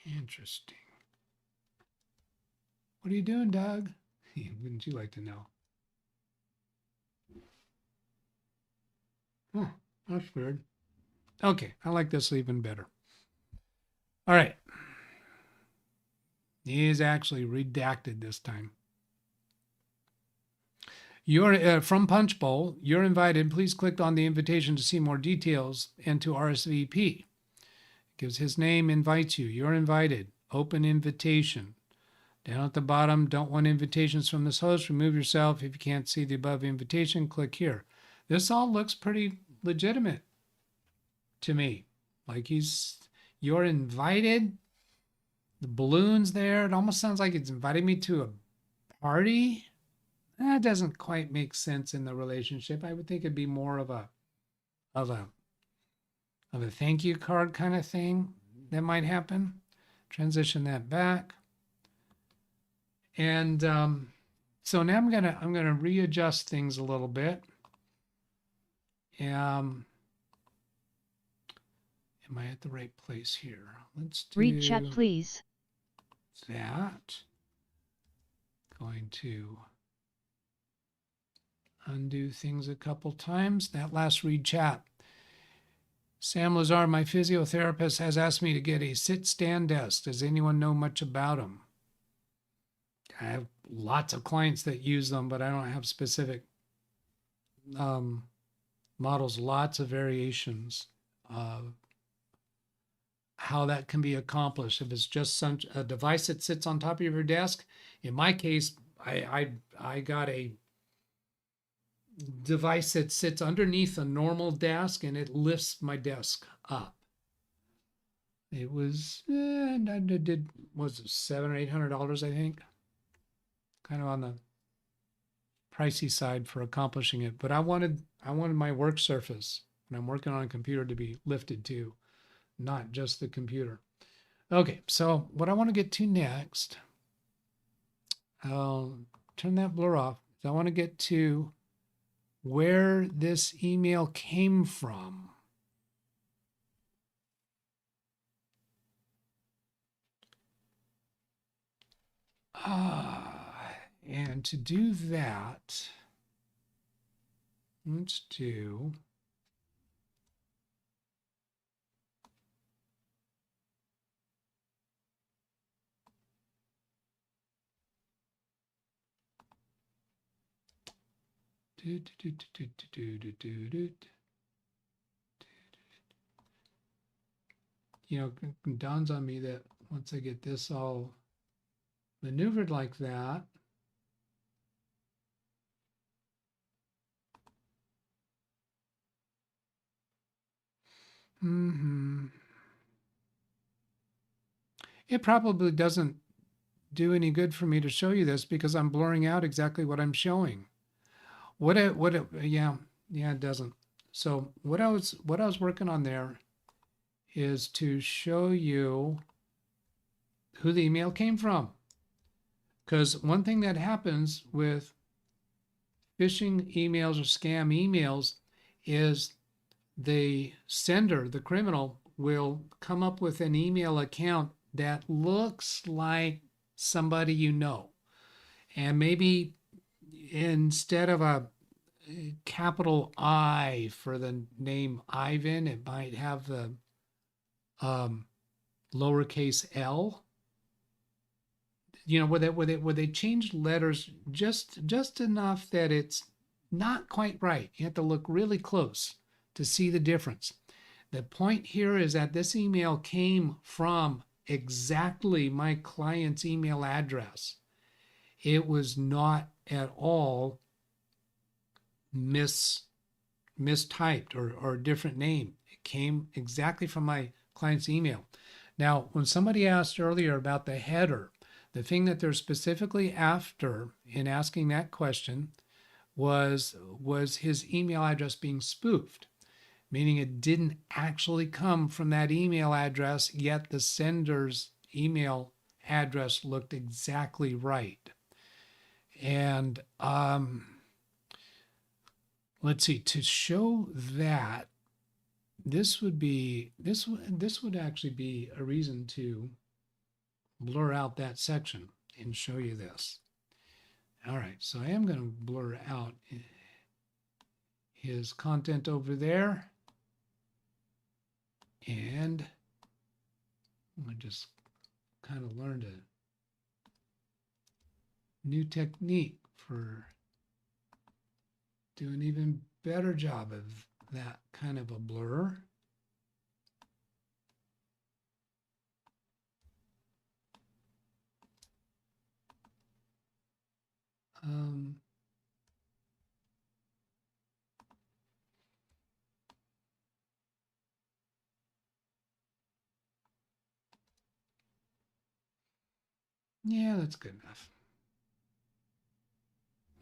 interesting. What are you doing, Doug? Wouldn't you like to know? Oh, that's weird. Okay, I like this even better. All right. He is actually redacted this time. You're from Punchbowl. You're invited. Please click on the invitation to see more details and to RSVP. Gives his name, invites you. You're invited. Open invitation. Down at the bottom, don't want invitations from this host. Remove yourself. If you can't see the above invitation, click here. This all looks pretty legitimate to me. Like you're invited. The balloons there. It almost sounds like it's inviting me to a party. That doesn't quite make sense in the relationship. I would think it'd be more of a thank you card kind of thing that might happen. Transition that back. And so now I'm gonna readjust things a little bit. Am I at the right place here? Let's do Read chat, please. that. Going to undo things a couple times. That last read chat. Sam Lazar, my physiotherapist, has asked me to get a sit-stand desk. Does anyone know much about them? I have lots of clients that use them, but I don't have specific models, lots of variations of how that can be accomplished. If it's just a device that sits on top of your desk, in my case, I got a device that sits underneath a normal desk and it lifts my desk up. It was was it $700 or $800, I think, kind of on the pricey side for accomplishing it. But I wanted my work surface when I'm working on a computer to be lifted too, not just the computer. Okay, so what I want to get to next, I'll turn that blur off. So I want to get to where this email came from. And to do that, let's do you know, it dawns on me that once I get this all maneuvered like that, it probably doesn't do any good for me to show you this because I'm blurring out exactly what I'm showing. Yeah, it doesn't. So what I was working on there is to show you who the email came from. Because one thing that happens with phishing emails or scam emails is the sender, the criminal, will come up with an email account that looks like somebody you know. And maybe instead of a capital I for the name Ivan, it might have the lowercase l. You know, where they changed letters just enough that it's not quite right. You have to look really close to see the difference. The point here is that this email came from exactly my client's email address. It was not at all mistyped or a different name. It came exactly from my client's email. Now, when somebody asked earlier about the header, the thing that they're specifically after in asking that question was his email address being spoofed, meaning it didn't actually come from that email address, yet the sender's email address looked exactly right. And let's see, to show that, this would actually be a reason to blur out that section and show you this. All right, so I am going to blur out his content over there. And I just kind of learned a new technique for doing an even better job of that kind of a blur. Yeah, that's good enough.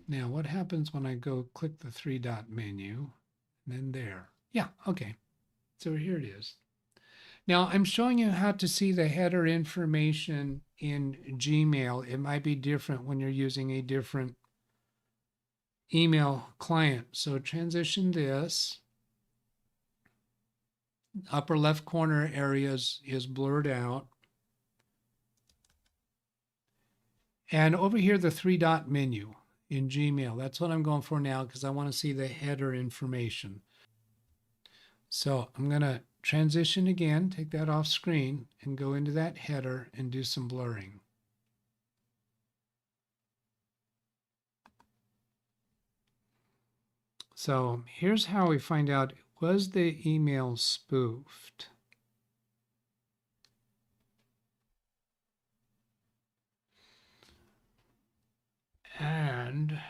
Now, what happens when I go click the three-dot menu, and then there? Yeah, okay. So here it is. Now, I'm showing you how to see the header information in Gmail. It might be different when you're using a different email client. So transition this. Upper left corner areas is blurred out. And over here, the three-dot menu in Gmail. That's what I'm going for now because I want to see the header information. So I'm going to transition again, take that off screen, and go into that header and do some blurring. So here's how we find out, was the email spoofed? And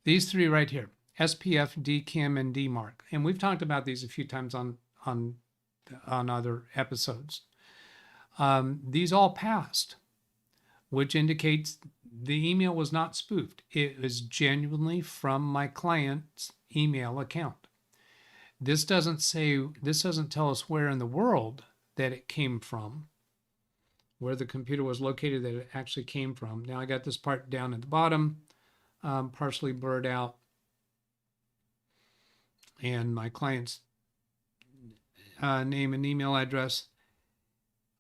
these three right here, SPF, DKIM, and DMARC. And we've talked about these a few times on other episodes. These all passed, which indicates the email was not spoofed. It was genuinely from my client's email account. This doesn't tell us where in the world that it came from, where the computer was located that it actually came from. Now I got this part down at the bottom, partially blurred out, and my client's name and email address.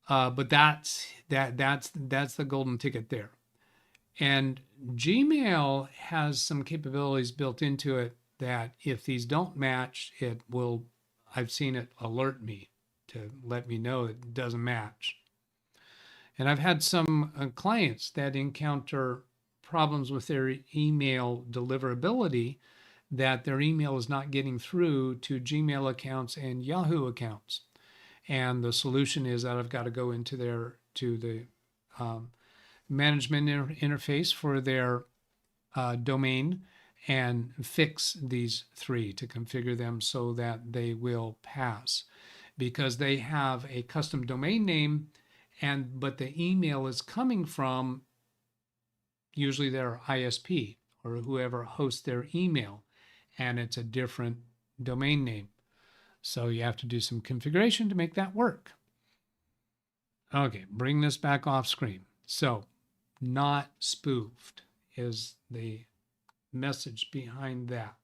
But that's the golden ticket there. And Gmail has some capabilities built into it that if these don't match, it will, I've seen it alert me to let me know it doesn't match. And I've had some clients that encounter problems with their email deliverability, that their email is not getting through to Gmail accounts and Yahoo accounts. And the solution is that I've got to go into the management interface for their domain and fix these three to configure them so that they will pass, because they have a custom domain name, but the email is coming from usually their ISP or whoever hosts their email, and it's a different domain name. So you have to do some configuration to make that work. Okay, bring this back off screen. So, not spoofed is the message behind that.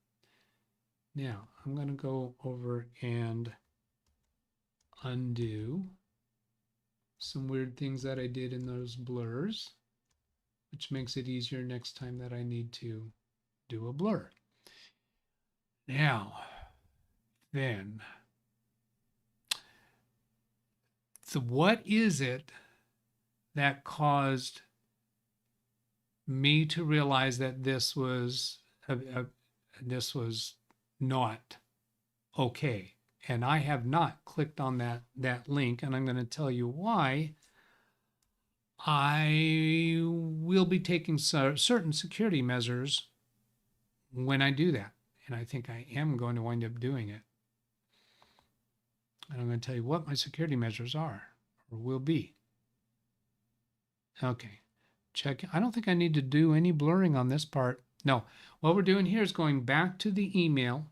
Now, I'm going to go over and undo some weird things that I did in those blurs, which makes it easier next time that I need to do a blur. Now, then, so what is it that caused me to realize that this was not okay? And I have not clicked on that link, and I'm going to tell you why. I will be taking certain security measures when I do that, and I think I am going to wind up doing it. And I'm going to tell you what my security measures are or will be. Okay, check. I don't think I need to do any blurring on this part. No, what we're doing here is going back to the email,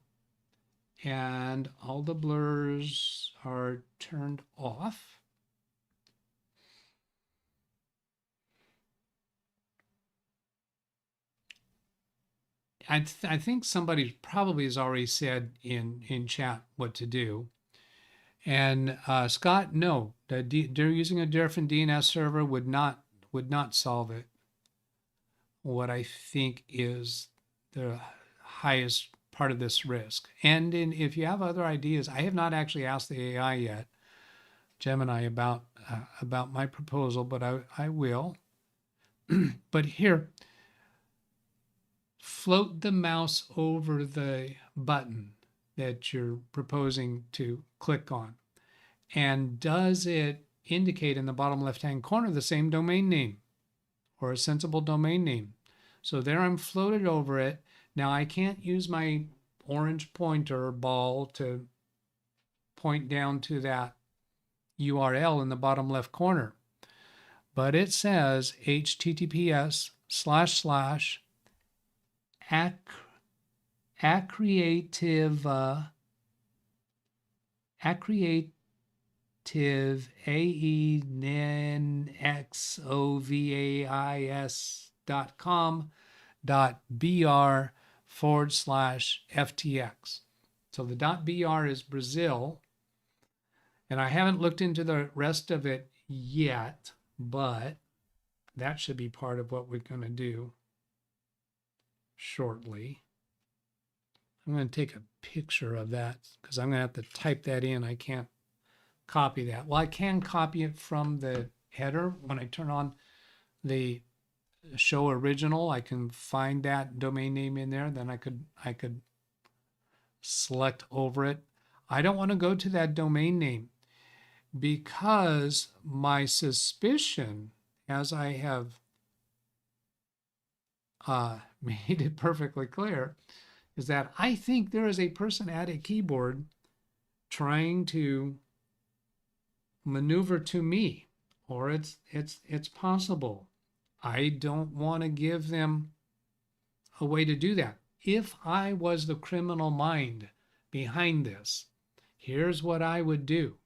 and all the blurs are turned off. I think somebody probably has already said in chat what to do. And Scott, no, they're using a different DNS server would not solve it. What I think is the highest part of this risk. And if you have other ideas, I have not actually asked the AI yet, Gemini, about my proposal, but I will. But here, float the mouse over the button that you're proposing to click on. And does it indicate in the bottom left-hand corner the same domain name or a sensible domain name? So there I'm floated over it. Now I can't use my orange pointer ball to point down to that URL in the bottom left corner, but it says acreativeaexovais.com.br/FTX. So the .br is Brazil, and I haven't looked into the rest of it yet, but that should be part of what we're going to do shortly. I'm going to take a picture of that because I'm going to have to type that in. I can't copy that. Well, I can copy it from the header. When I turn on the show original, I can find that domain name in there. Then I could select over it. I don't want to go to that domain name because my suspicion, as I have made it perfectly clear, is that I think there is a person at a keyboard trying to maneuver to me, or it's possible. I don't want to give them a way to do that. If I was the criminal mind behind this, here's what I would do.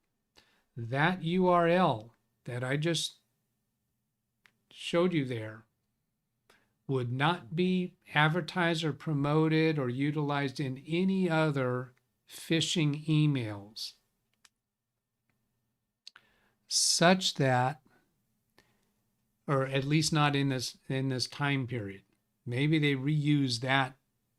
That URL that I just showed you there would not be advertised or promoted or utilized in any other phishing emails, such that, or at least not in this time period. Maybe they reuse that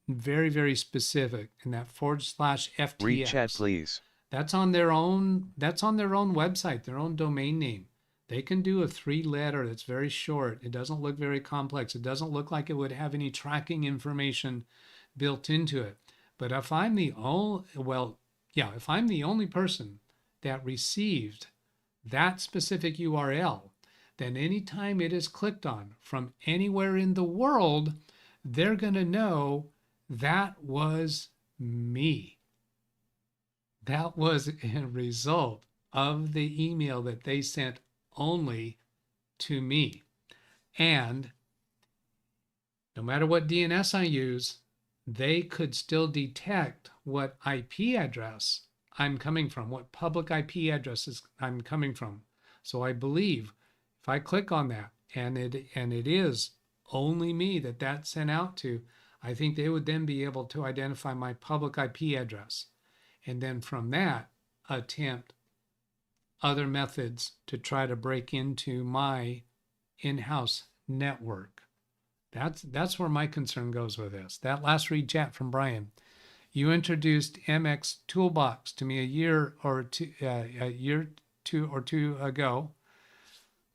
very, very specific in that /FTX. Read chat, please. That's on their own website, their own domain name. They can do a 3-letter that's very short. It doesn't look very complex. It doesn't look like it would have any tracking information built into it. But if I'm the only person that received that specific URL, then anytime it is clicked on from anywhere in the world, they're going to know that was me. That was a result of the email that they sent only to me. And no matter what DNS I use, they could still detect what IP address I'm coming from, what public IP addresses I'm coming from. So I believe if I click on that and it is only me that sent out to, I think they would then be able to identify my public IP address. And then from that, attempt other methods to try to break into my in-house network. That's where my concern goes with this. That last read chat from Brian. You introduced MX Toolbox to me a year or two ago.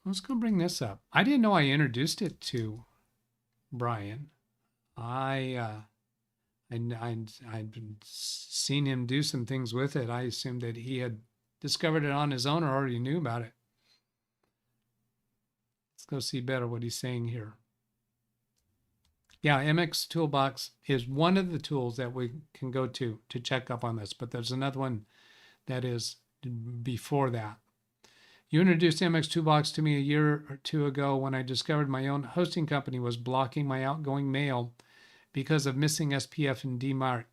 Let's go bring this up. I didn't know I introduced it to Brian. I'd seen him do some things with it. I assumed that he had discovered it on his own or already knew about it. Let's go see better what he's saying here. Yeah, MX Toolbox is one of the tools that we can go to check up on this, but there's another one that is before that. You introduced MX Toolbox to me a year or two ago when I discovered my own hosting company was blocking my outgoing mail because of missing SPF and DMARC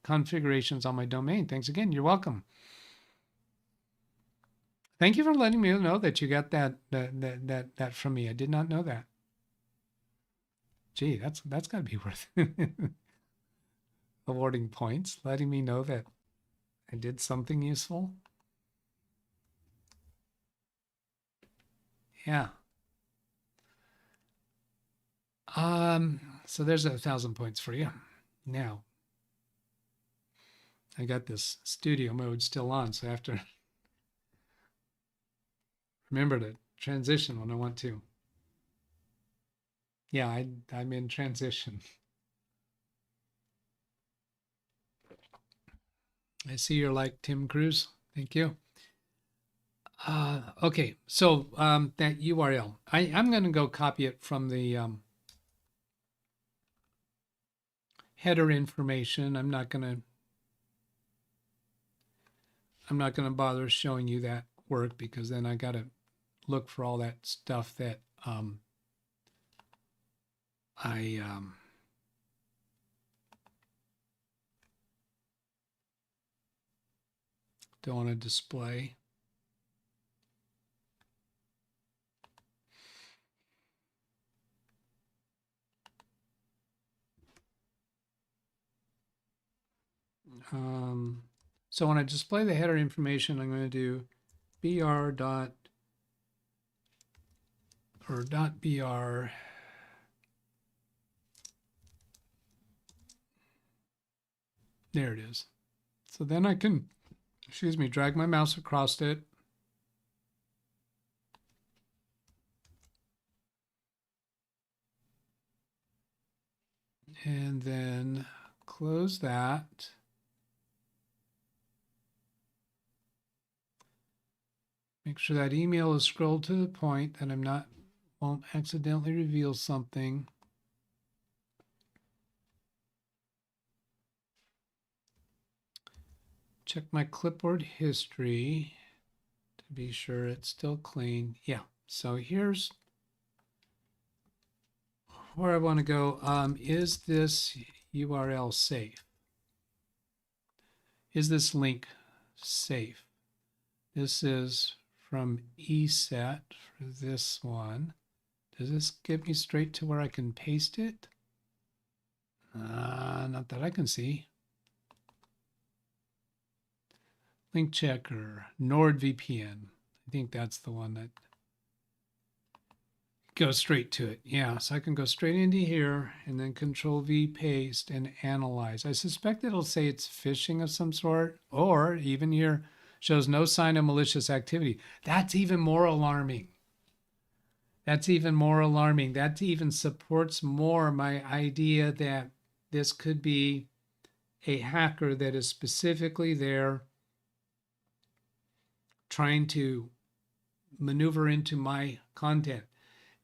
configurations on my domain. Thanks again. You're welcome. Thank you for letting me know that you got that from me. I did not know that. Gee, that's got to be worth awarding points, letting me know that I did something useful. Yeah. So there's 1,000 points for you. Now, I got this studio mode still on, so I have to remember to transition when I want to. Yeah, I'm in transition. I see you're like Tim Cruise. Thank you. Okay, so that URL, I'm going to go copy it from the header information. I'm not going to bother showing you that work because then I got to look for all that stuff that I don't want to display. So when I display the header information, I'm going to do br dot br. There it is. So then I can, drag my mouse across it. And then close that. Make sure that email is scrolled to the point that won't accidentally reveal something. Check my clipboard history to be sure it's still clean. Yeah, so here's where I want to go. Is this URL safe? Is this link safe? This is from ESET for this one. Does this get me straight to where I can paste it? Not that I can see. Link checker, NordVPN. I think that's the one that goes straight to it. Yeah, so I can go straight into here and then Control V, paste, and analyze. I suspect it'll say it's phishing of some sort, or even here shows no sign of malicious activity. That's even more alarming. That's even more alarming. That even supports more my idea that this could be a hacker that is specifically there trying to maneuver into my content.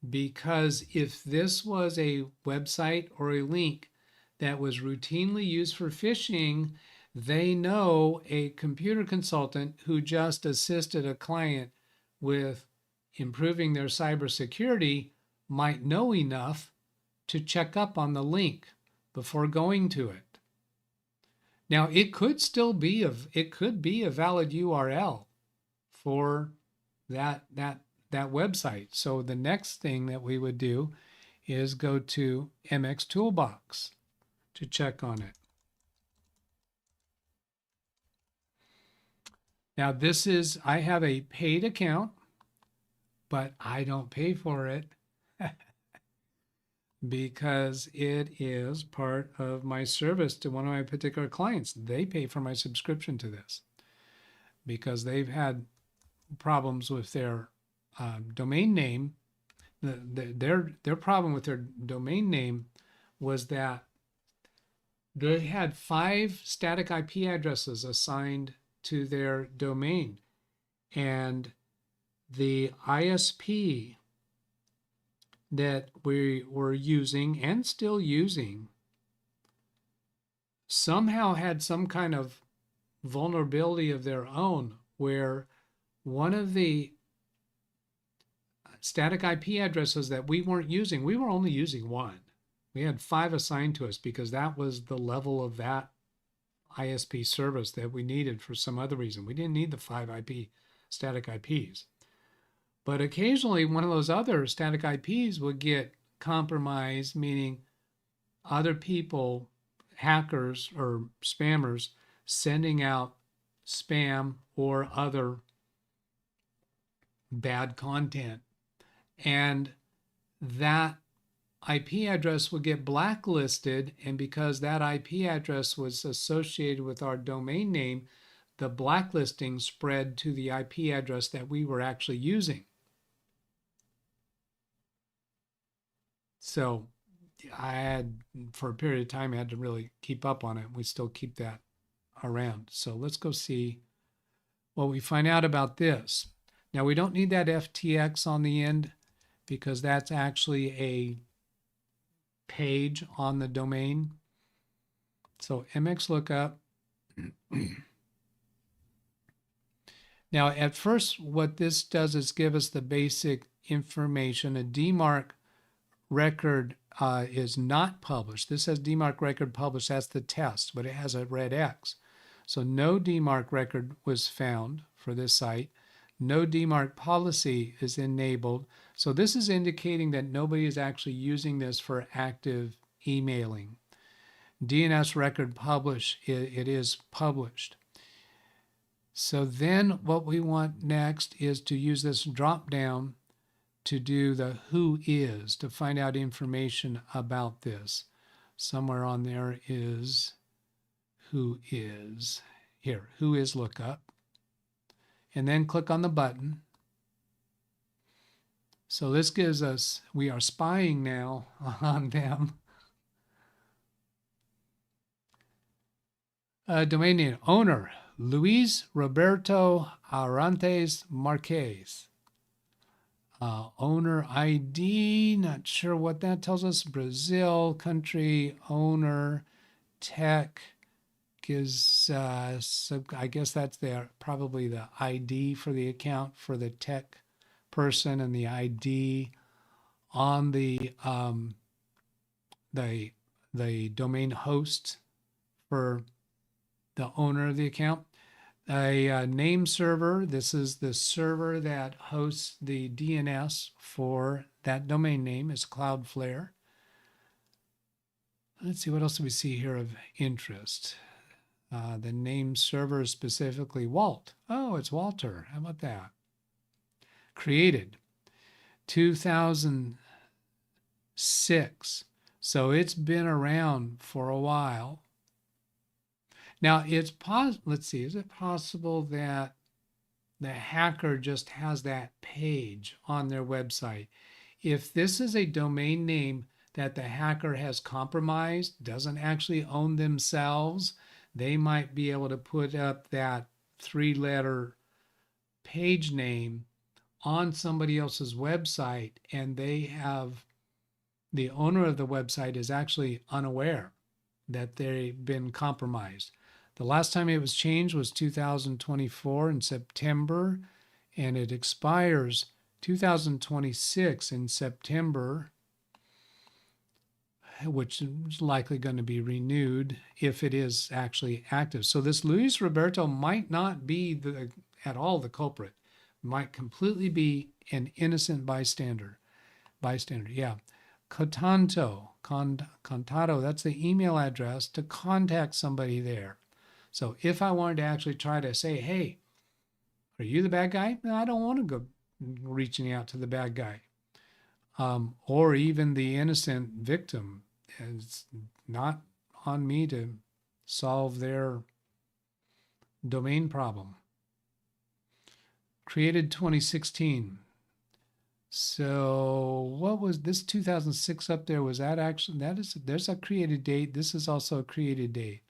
Because if this was a website or a link that was routinely used for phishing, they know a computer consultant who just assisted a client with improving their cybersecurity might know enough to check up on the link before going to it. Now, it could still be a valid URL for that website. So the next thing that we would do is go to MX Toolbox to check on it. Now this is, I have a paid account, but I don't pay for it because it is part of my service to one of my particular clients. They pay for my subscription to this because they've had problems with their domain name. Their problem with their domain name was that they had 5 static IP addresses assigned to their domain, and the ISP that we were using and still using somehow had some kind of vulnerability of their own, where one of the static IP addresses that we weren't using, we were only using 1. We had 5 assigned to us because that was the level of that ISP service that we needed for some other reason. We didn't need the 5 static IPs. But occasionally one of those other static IPs would get compromised, meaning other people, hackers or spammers, sending out spam or other bad content. And that IP address would get blacklisted, and because that IP address was associated with our domain name, the blacklisting spread to the IP address that we were actually using. So I had, for a period of time, I had to really keep up on it. We still keep that around. So let's go see what we find out about this. Now we don't need that FTX on the end because that's actually a page on the domain. So MX lookup. Now at first what this does is give us the basic information. A DMARC record is not published. This says DMARC record published. That's the test, but it has a red X. So no DMARC record was found for this site. No DMARC policy is enabled. So this is indicating that nobody is actually using this for active emailing. DNS record publish, it is published. So then what we want next is to use this drop down to do the who is, to find out information about this. Somewhere on there is who is. Here, who is lookup. And then click on the button. So this gives us, we are spying now on them. Domain name, owner, Luis Roberto Arantes Marquez. Owner ID, not sure what that tells us. Brazil, country, owner, tech gives, so I guess that's probably the ID for the account for the tech person, and the ID on the domain host for the owner of the account. A name server. This is the server that hosts the DNS for that domain name is Cloudflare. Let's see, what else do we see here of interest? The name server is specifically Walt. Oh, it's Walter. How about that? Created 2006. So it's been around for a while. Now it's let's see, is it possible that the hacker just has that page on their website? If this is a domain name that the hacker has compromised, doesn't actually own themselves, they might be able to put up that 3-letter page name on somebody else's website, and the owner of the website is actually unaware that they've been compromised. The last time it was changed was 2024 in September, and it expires 2026 in September, which is likely going to be renewed if it is actually active. So this Luis Roberto might not be at all the culprit. Might completely be an innocent bystander. Yeah. Contado, that's the email address to contact somebody there. So if I wanted to actually try to say, hey, are you the bad guy? No, I don't want to go reaching out to the bad guy. Or even the innocent victim. It's not on me to solve their domain problem. Created 2016. So what was this 2006 up there? Was that actually, there's a created date. This is also a created date.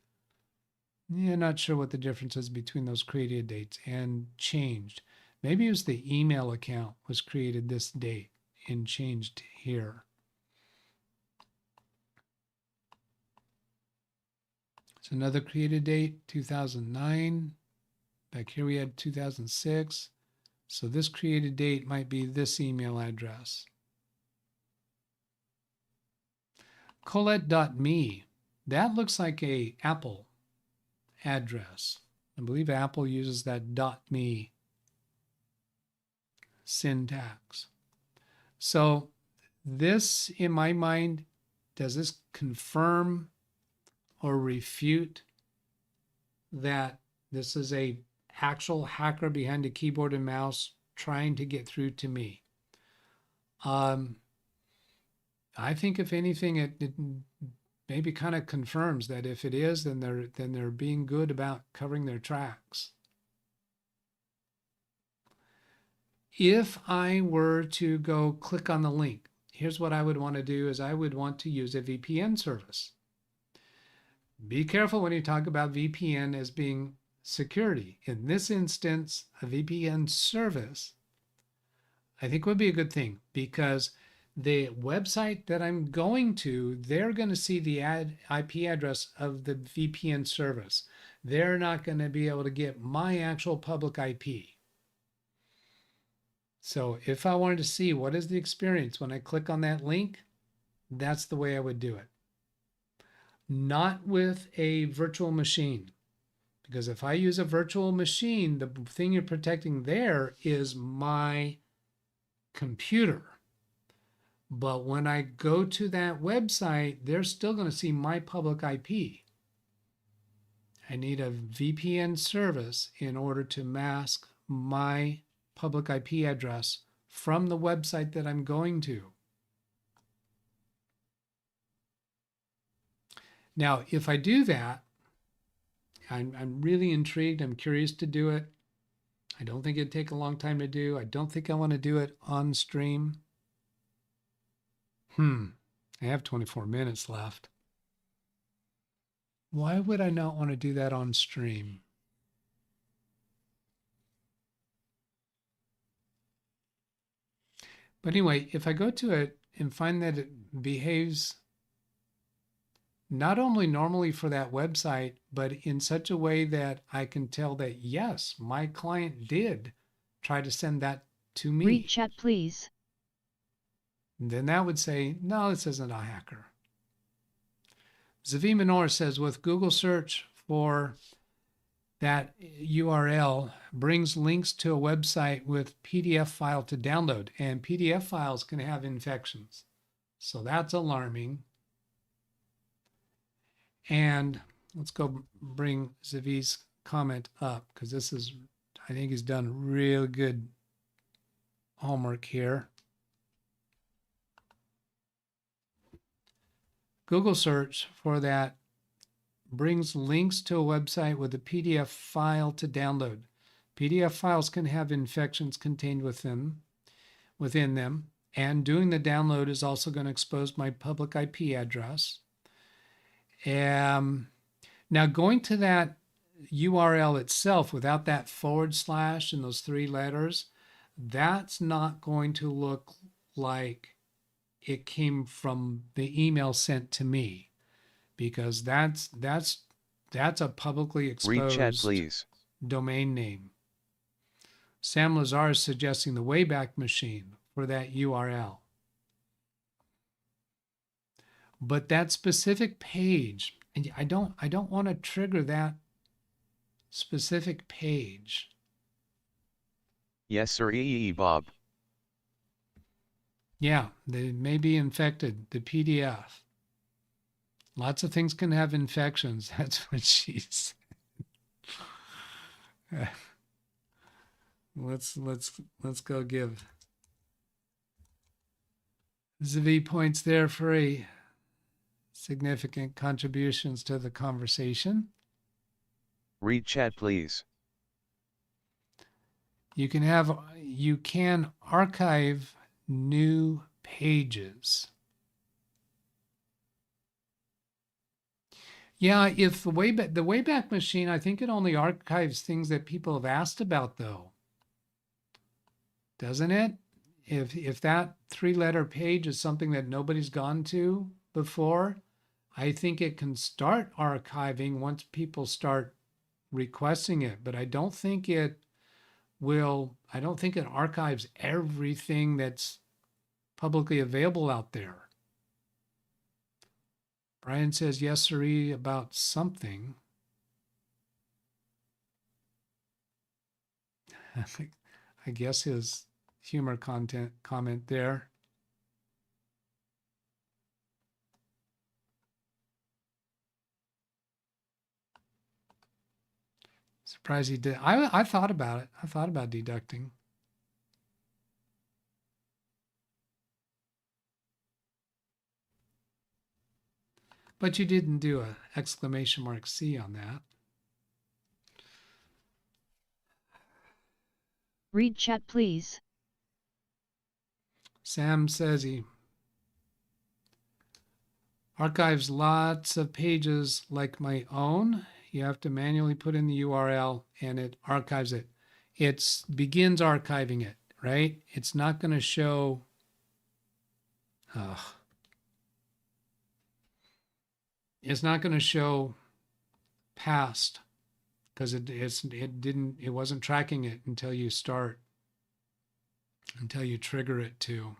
Yeah, not sure what the difference is between those created dates and changed. Maybe it was the email account was created this date and changed here. It's another created date, 2009. Back here we had 2006. So this created date might be this email address. Colette.me. That looks like a Apple address. I believe Apple uses that .me syntax. So this, in my mind, does this confirm or refute that this is a actual hacker behind a keyboard and mouse trying to get through to me? I think if anything, it maybe kind of confirms that if it is, then they're being good about covering their tracks. If I were to go click on the link, here's what I would want to do is I would want to use a VPN service. Be careful when you talk about VPN as being security. In this instance, a VPN service, I think would be a good thing, because the website that I'm going to, they're going to see the IP address of the VPN service. They're not going to be able to get my actual public IP. So if I wanted to see what is the experience when I click on that link, that's the way I would do it. Not with a virtual machine. Because if I use a virtual machine, the thing you're protecting there is my computer. But when I go to that website, they're still going to see my public IP. I need a VPN service in order to mask my public IP address from the website that I'm going to. Now, if I do that, I'm really intrigued. I'm curious to do it. I don't think it'd take a long time to do. I don't think I want to do it on stream. I have 24 minutes left. Why would I not want to do that on stream? But anyway, if I go to it and find that it behaves not only normally for that website, but in such a way that I can tell that, yes, my client did try to send that to me. Read chat, please. Then that would say, no, this isn't a hacker. Zavi Minor says, with Google search for that URL brings links to a website with PDF file to download, and PDF files can have infections. So that's alarming. And let's go bring Zavi's comment up, because this is, I think he's done real good homework here. Google search for that brings links to a website with a PDF file to download. PDF files can have infections contained within them, and doing the download is also going to expose my public IP address. Now going to that URL itself without that / and those 3 letters, that's not going to look like it came from the email sent to me, because that's a publicly Read chat, exposed please. domain name. Sam Lazar is suggesting the Wayback Machine for that URL. But that specific page, and I don't want to trigger that specific page. Yes, sir. Bob. Yeah, they may be infected, the PDF. Lots of things can have infections. That's what she said. Let's go give Zavi points there for a significant contributions to the conversation. Read chat, please. You can archive new pages. Yeah, if the Wayback Machine, I think it only archives things that people have asked about, though. Doesn't it? If that 3-letter page is something that nobody's gone to before, I think it can start archiving once people start requesting it, but I don't think it archives everything that's publicly available out there. Brian says yes, sirree, about something. I guess his humor comment there. Surprised he did. I thought about it. I thought about deducting. But you didn't do a !C on that. Read chat, please. Sam says he archives lots of pages like my own. You have to manually put in the URL and it archives it. It begins archiving it, right? It's not going to show. It's not going to show past, because it wasn't tracking it until you trigger it to.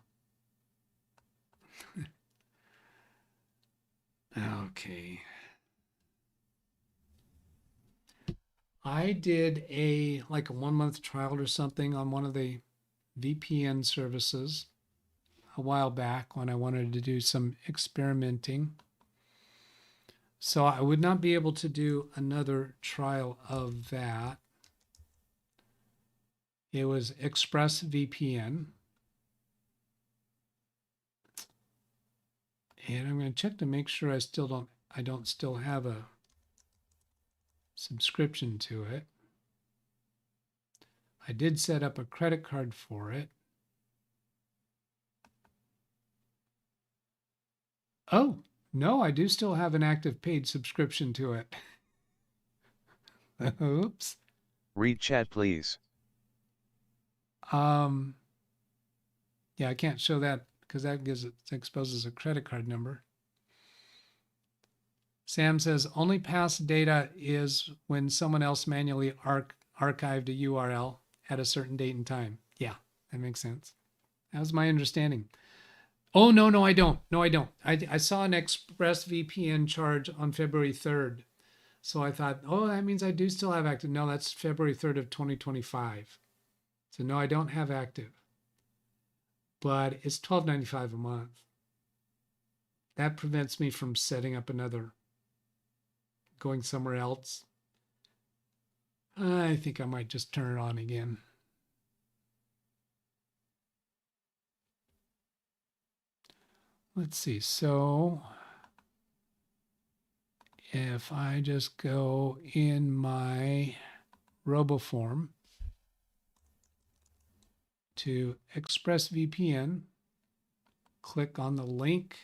Okay. I did a 1-month trial or something on one of the VPN services a while back when I wanted to do some experimenting. So I would not be able to do another trial of that. It was ExpressVPN. And I'm going to check to make sure I don't still have a subscription to it. I did set up a credit card for it. Oh, no, I do still have an active paid subscription to it. Oops. Read chat, please. Yeah, I can't show that because that exposes a credit card number. Sam says only past data is when someone else manually archived a URL at a certain date and time. Yeah, that makes sense. That was my understanding. Oh, no, I don't. No, I don't. I saw an ExpressVPN charge on February 3rd So I thought, oh, that means I do still have active. No, that's February 3rd of 2025. So no, I don't have active. But it's $12.95 a month. That prevents me from setting up another, going somewhere else. I think I might just turn it on again. Let's see. So if I just go in my RoboForm to ExpressVPN, click on the link,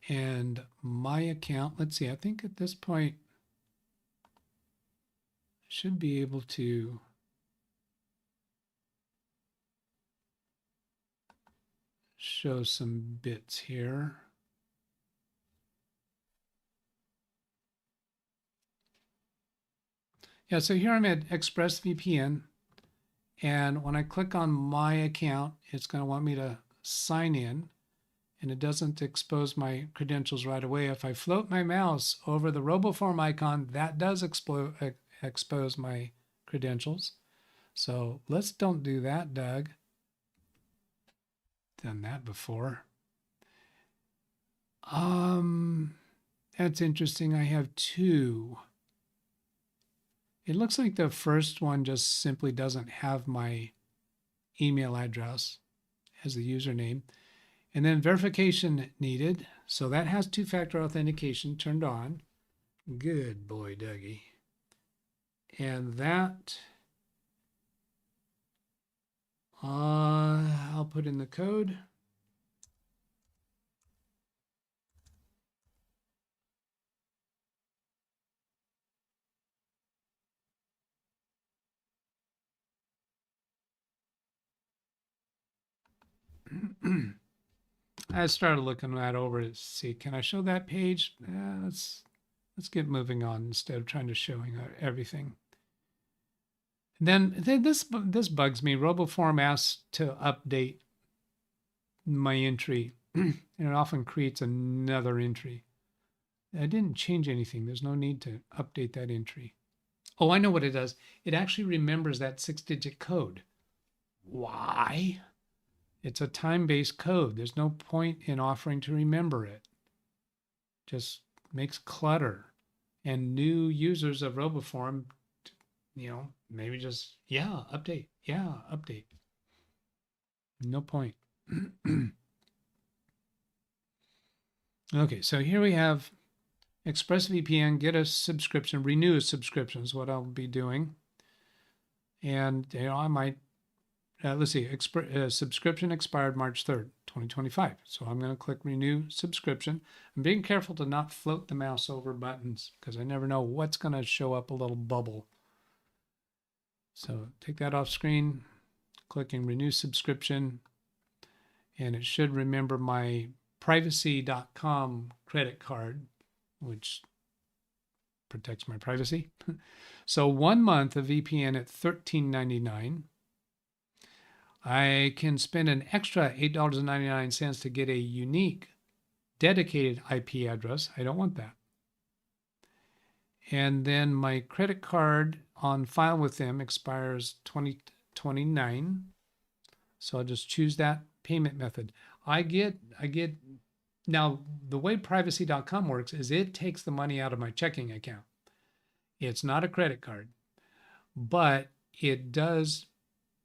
and my account, let's see, I think at this point, I should be able to show some bits here. Yeah, so here I'm at ExpressVPN, and when I click on my account, it's going to want me to sign in, and it doesn't expose my credentials right away. If I float my mouse over the RoboForm icon, that does expose my credentials. So let's don't do that, Doug. Done that before. That's interesting. I have two. It looks like the first one just simply doesn't have my email address as the username. And then verification needed. So that has two-factor authentication turned on. Good boy, Dougie. And that, I'll put in the code. I started looking that over to see, can I show that page? Let's get moving on instead of trying to showing everything. Then this bugs me. RoboForm asks to update my entry, and it often creates another entry. I didn't change anything. There's no need to update that entry. Oh, I know what it does. It actually remembers that 6-digit code. Why? It's a time-based code. There's no point in offering to remember it. Just makes clutter. And new users of RoboForm, maybe just, yeah, update. Yeah, update. No point. Okay, so here we have ExpressVPN, get a subscription, renew a subscription is what I'll be doing. And I might, let's see, subscription expired March 3rd, 2025. So I'm going to click renew subscription. I'm being careful to not float the mouse over buttons because I never know what's going to show up a little bubble. So take that off screen, clicking renew subscription, and it should remember my privacy.com credit card, which protects my privacy. So 1 month of VPN at $13.99. I can spend an extra $8.99 to get a unique dedicated IP address. I don't want that. And then my credit card on file with them expires 2029. So I'll just choose that payment method. I get now the way privacy.com works is it takes the money out of my checking account. It's not a credit card, but it does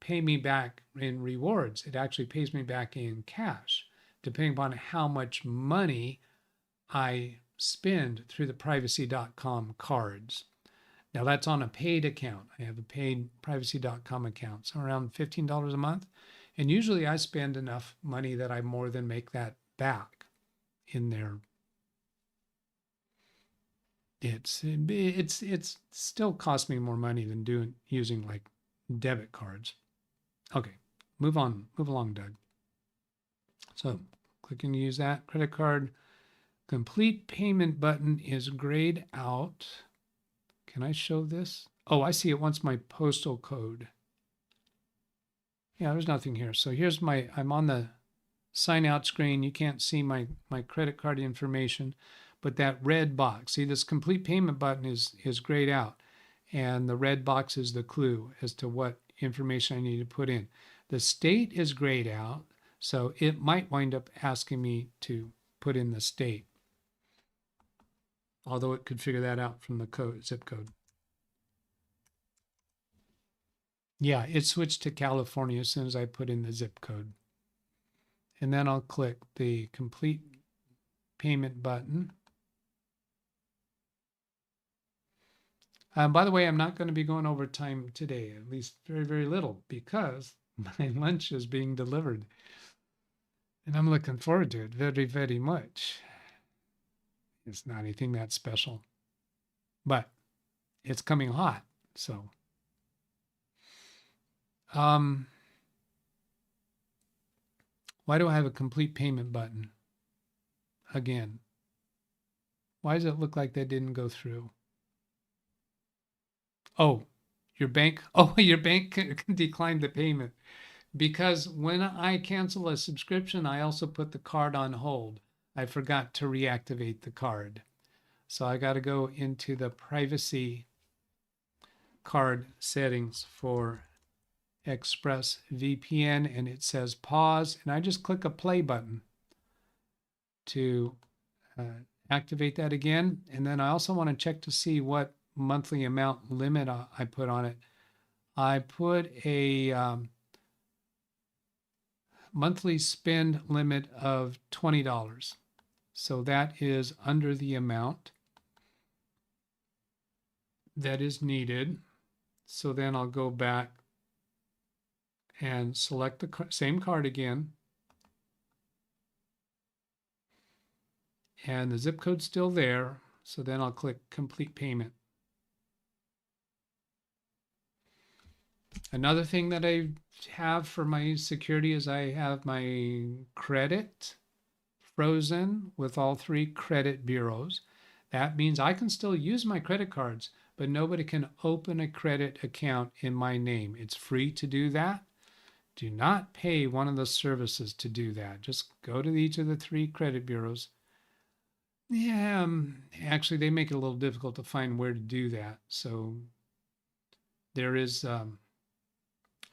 pay me back in rewards. It actually pays me back in cash, depending upon how much money I spend through the privacy.com cards. Now that's on a paid account. I have a paid privacy.com account, so around $15 a month. And usually I spend enough money that I more than make that back in there. It's still cost me more money than using like debit cards. Okay, move along, Doug. So clicking to use that credit card. Complete payment button is grayed out. Can I show this? Oh, I see. It wants my postal code. Yeah, there's nothing here. So here's I'm on the sign out screen. You can't see my credit card information, but that red box, see this complete payment button is grayed out, and the red box is the clue as to what information I need to put in. The state is grayed out, so it might wind up asking me to put in the state, although it could figure that out from the code, zip code. Yeah, it switched to California as soon as I put in the zip code. And then I'll click the complete payment button. By the way, I'm not going to be going over time today, at least very, very little, because my lunch is being delivered. And I'm looking forward to it very, very much. It's not anything that special, but it's coming hot. So, why do I have a complete payment button? Again, why does it look like that didn't go through? Oh, your bank declined the payment. Because when I cancel a subscription, I also put the card on hold. I forgot to reactivate the card. So I got to go into the privacy card settings for ExpressVPN, and it says pause, and I just click a play button to activate that again. And then I also want to check to see what monthly amount limit I put on it. I put a monthly spend limit of $20. So that is under the amount that is needed. So then I'll go back and select the same card again. And the zip code's still there. So then I'll click complete payment. Another thing that I have for my security is I have my credit frozen with all 3 credit bureaus. That means I can still use my credit cards, but nobody can open a credit account in my name. It's free to do that. Do not pay one of the services to do that. Just go to each of the 3 credit bureaus. Yeah, actually, they make it a little difficult to find where to do that. So there is, I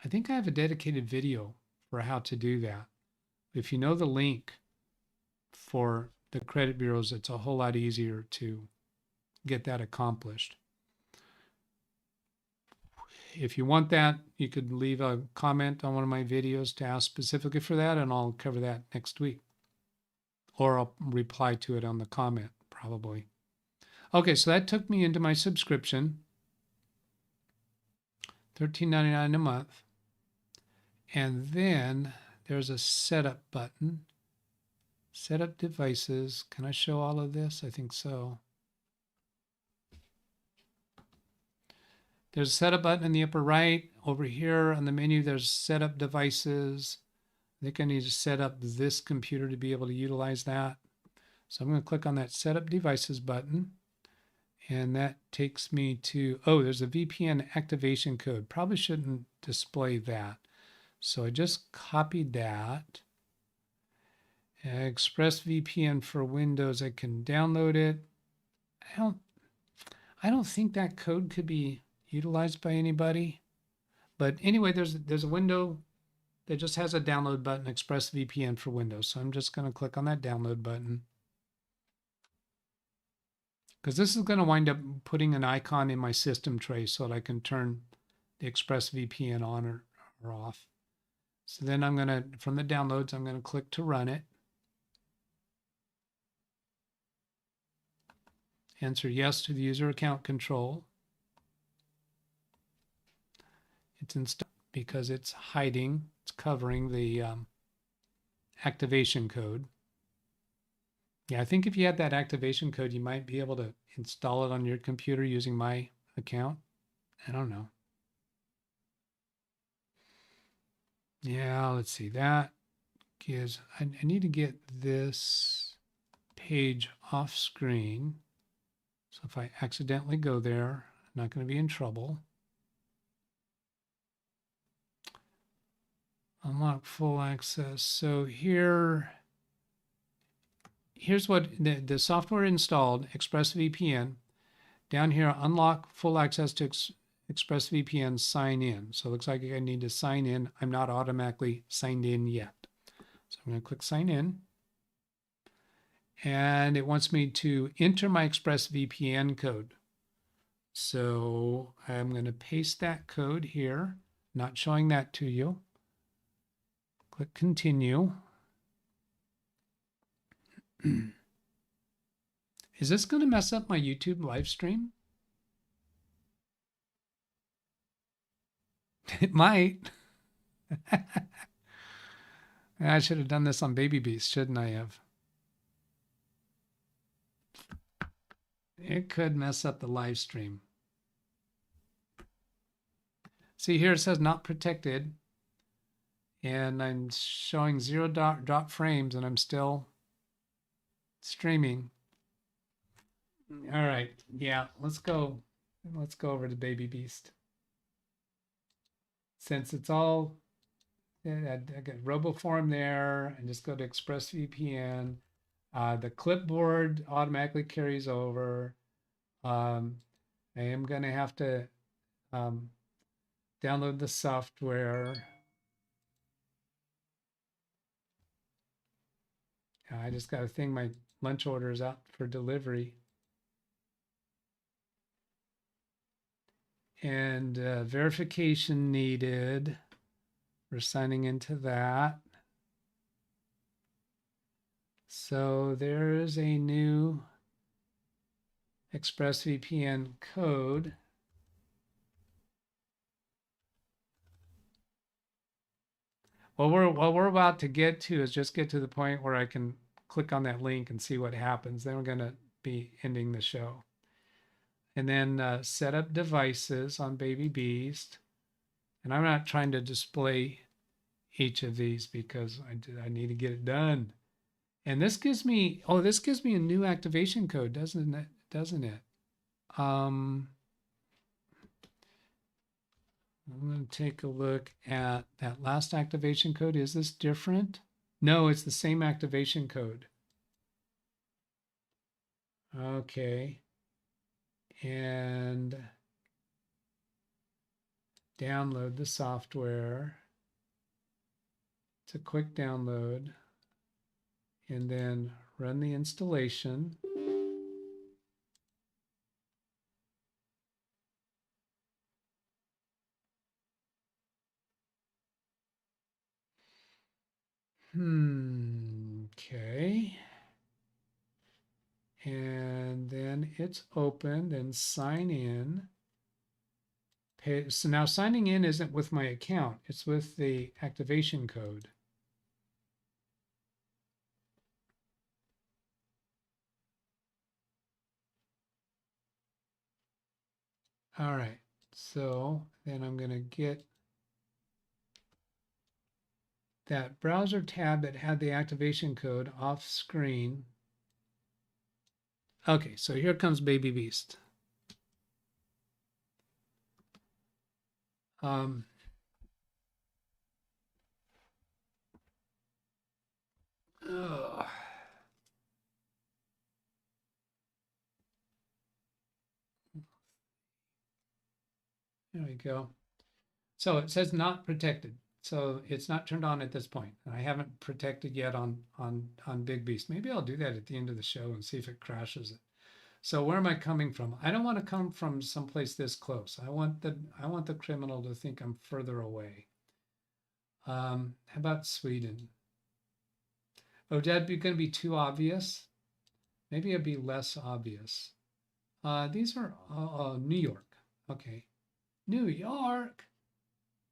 think I have a dedicated video for how to do that. If you know the link for the credit bureaus, it's a whole lot easier to get that accomplished. If you want that, you could leave a comment on one of my videos to ask specifically for that, and I'll cover that next week. Or I'll reply to it on the comment, probably. Okay, so that took me into my subscription. $13.99 a month. And then there's a setup button. Setup devices. Can I show all of this? I think so. There's a setup button in the upper right. Over here on the menu, there's setup devices. I think I need to set up this computer to be able to utilize that. So I'm going to click on that setup devices button. And that takes me to, oh, there's a VPN activation code. Probably shouldn't display that. So I just copied that. ExpressVPN for Windows, I can download it. I don't think that code could be utilized by anybody. But anyway, there's a window that just has a download button, ExpressVPN for Windows. So I'm just going to click on that download button. Because this is going to wind up putting an icon in my system tray so that I can turn the ExpressVPN on or off. So then I'm going to, from the downloads, I'm going to click to run it. Answer yes to the user account control. It's installed because it's hiding, it's covering the activation code. Yeah, I think if you had that activation code, you might be able to install it on your computer using my account. I don't know. Yeah, let's see. That gives, I need to get this page off screen. So if I accidentally go there, I'm not going to be in trouble. Unlock full access. So here's what the software installed, ExpressVPN. Down here, unlock full access to ExpressVPN, sign in. So it looks like I need to sign in. I'm not automatically signed in yet. So I'm going to click sign in. And it wants me to enter my ExpressVPN code. So I'm going to paste that code here, not showing that to you. Click continue. Is this going to mess up my YouTube live stream? It might. I should have done this on Baby Beast, shouldn't I have? It could mess up the live stream. See here it says not protected. And I'm showing 0 drop frames and I'm still streaming. All right, yeah, let's go over to Baby Beast. Since it's all, I got RoboForm there, and just go to ExpressVPN. The clipboard automatically carries over. I am going to have to download the software. I just got a thing, my lunch order is out for delivery. And verification needed. We're signing into that. So there's a new ExpressVPN code. What we're about to get to is just get to the point where I can click on that link and see what happens. Then we're going to be ending the show. And then set up devices on Baby Beast. And I'm not trying to display each of these because I need to get it done. And this gives me, oh, this gives me a new activation code, doesn't it? I'm going to take a look at that last activation code. Is this different? No, it's the same activation code. Okay. And download the software. It's a quick download. And then run the installation. Okay. And then it's opened and sign in. So now signing in isn't with my account, it's with the activation code. All right, so then I'm going to get that browser tab that had the activation code off screen. Okay, so here comes Baby Beast. There we go. So it says not protected. So it's not turned on at this point. I haven't protected yet on Big Beast. Maybe I'll do that at the end of the show and see if it crashes it. So where am I coming from? I don't want to come from someplace this close. I want the criminal to think I'm further away. How about Sweden? Oh, that'd be going to be too obvious. Maybe it'd be less obvious. These are New York. Okay, New York.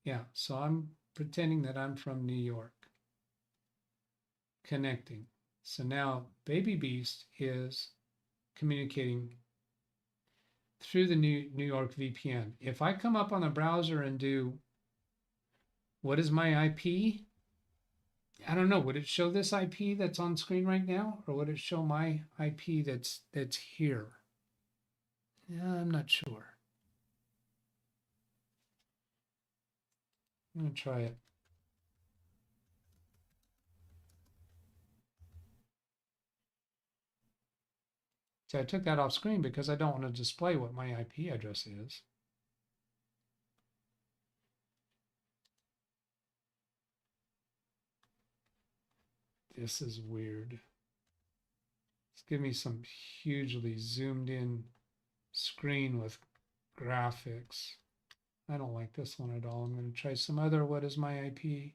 Yeah, so I'm pretending that I'm from New York. Connecting. So now Baby Beast is communicating through the New York VPN. If I come up on the browser and do, what is my IP? I don't know. Would it show this IP that's on screen right now, or would it show my IP that's here? Yeah, I'm not sure. I'm gonna try it. See, I took that off screen because I don't want to display what my IP address is. This is weird. Let's give me some hugely zoomed in screen with graphics. I don't like this one at all. I'm going to try some other. What is my IP?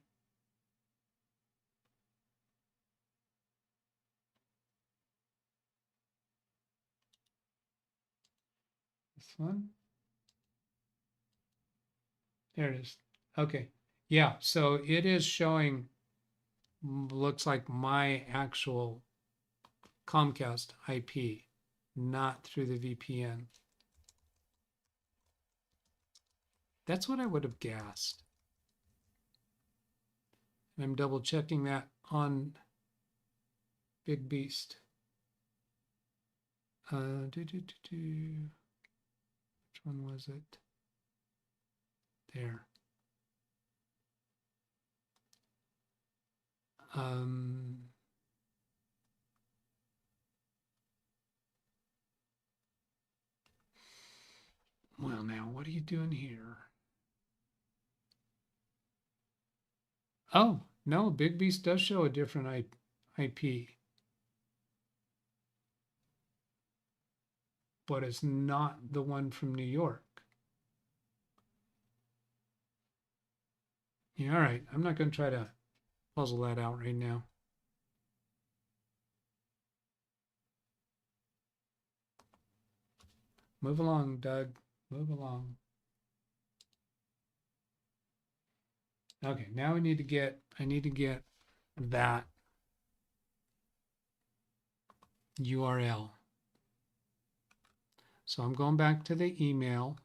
This one. There it is. Okay. Yeah. So it is showing, looks like my actual Comcast IP, not through the VPN. That's what I would have guessed. And I'm double checking that on Big Beast. Which one was it? There. Well, now what are you doing here? Oh, no, Big Beast does show a different IP. But it's not the one from New York. Yeah, all right. I'm not going to try to puzzle that out right now. Move along, Doug. Move along. Okay, now I need to get that URL. So I'm going back to the email,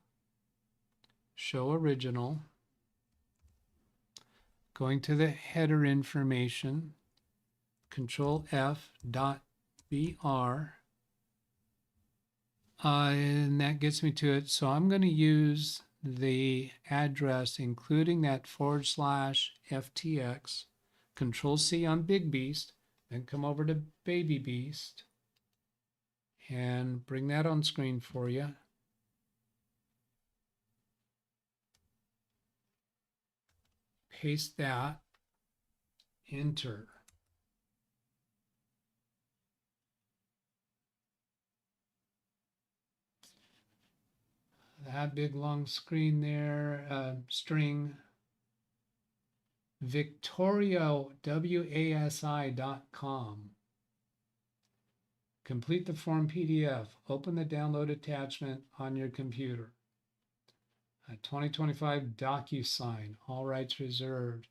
show original, going to the header information, control F dot BR, and that gets me to it. So I'm going to use the address, including that /FTX, control C on Big Beast, then come over to Baby Beast and bring that on screen for you. Paste that, enter. That big long screen there, string, victoriawasi.com. Complete the form PDF. Open the download attachment on your computer. A 2025 DocuSign, all rights reserved.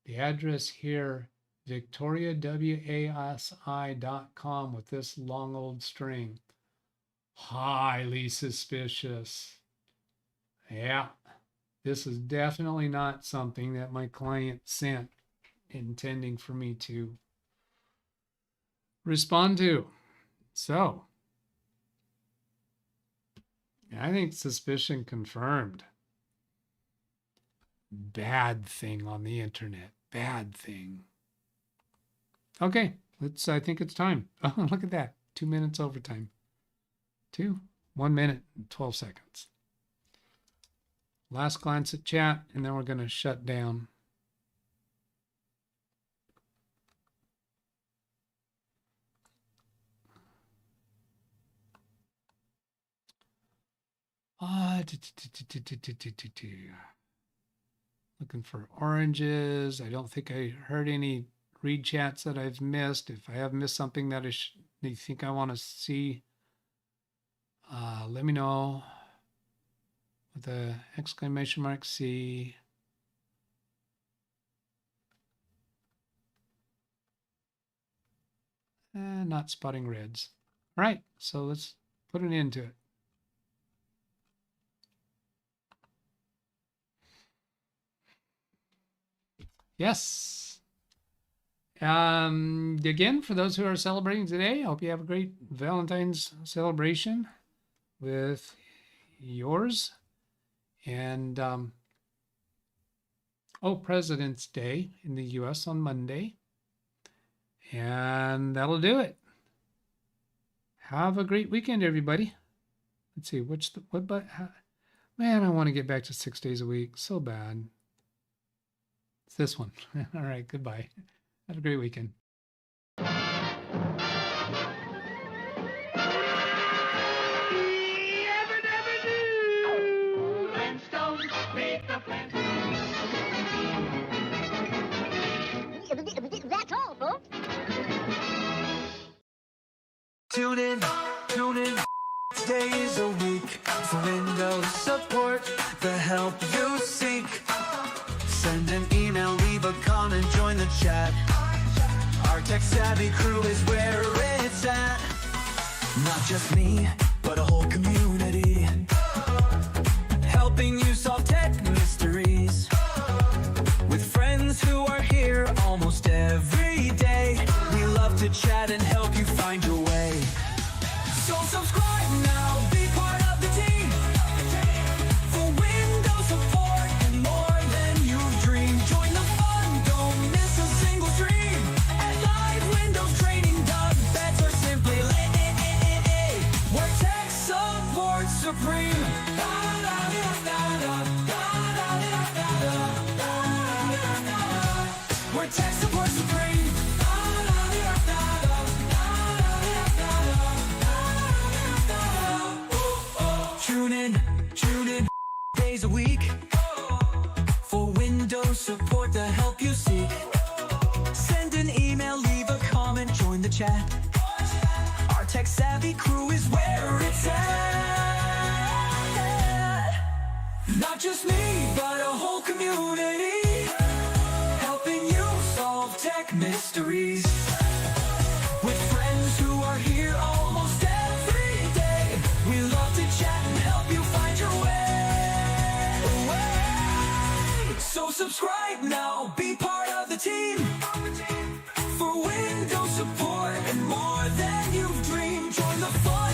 The address here, victoriawasi.com with this long old string. Highly suspicious. Yeah, this is definitely not something that my client sent intending for me to respond to. So, I think suspicion confirmed. Bad thing on the internet. Bad thing. Okay, I think it's time. Oh, look at that. 2 minutes overtime. 1 minute and 12 seconds. Last glance at chat, and then we're going to shut down. Looking for oranges. I don't think I heard any read chats that I've missed. If I have missed something that you think I want to see, let me know with the exclamation mark C. Not spotting reds. All right, so let's put an end to it. Yes. Again, for those who are celebrating today, I hope you have a great Valentine's celebration with yours. And President's Day in the US on Monday. And that'll do it. Have a great weekend, everybody. Let's see, man, I want to get back to 6 days a week so bad. It's this one. All right, goodbye. Have a great weekend. That's all, folks. Tune in, days a week for Windows support, the help you seek. Send an email, leave a comment, join the chat. Our tech-savvy crew is where it's at. Not just me, but a whole community, helping you solve tech mysteries. With friends who are here almost every day, we love to chat and help you find your way. So subscribe now, be part of the team, for Windows support and more than you've dreamed. Join the fun, don't miss a single stream. At LiveWindowsTraining-DougBetts or simply where tech support supreme. Where tech support supreme. Tune in, days a week for Windows support, the help you seek. Send an email, leave a comment, join the chat. Our tech-savvy crew is where it's at. Not just me, but a whole community, helping you solve tech mysteries. With friends who are here almost every day, we love to chat and help you find your way. So subscribe now, be part of the team, for Windows support and more than you've dreamed. Join the fun.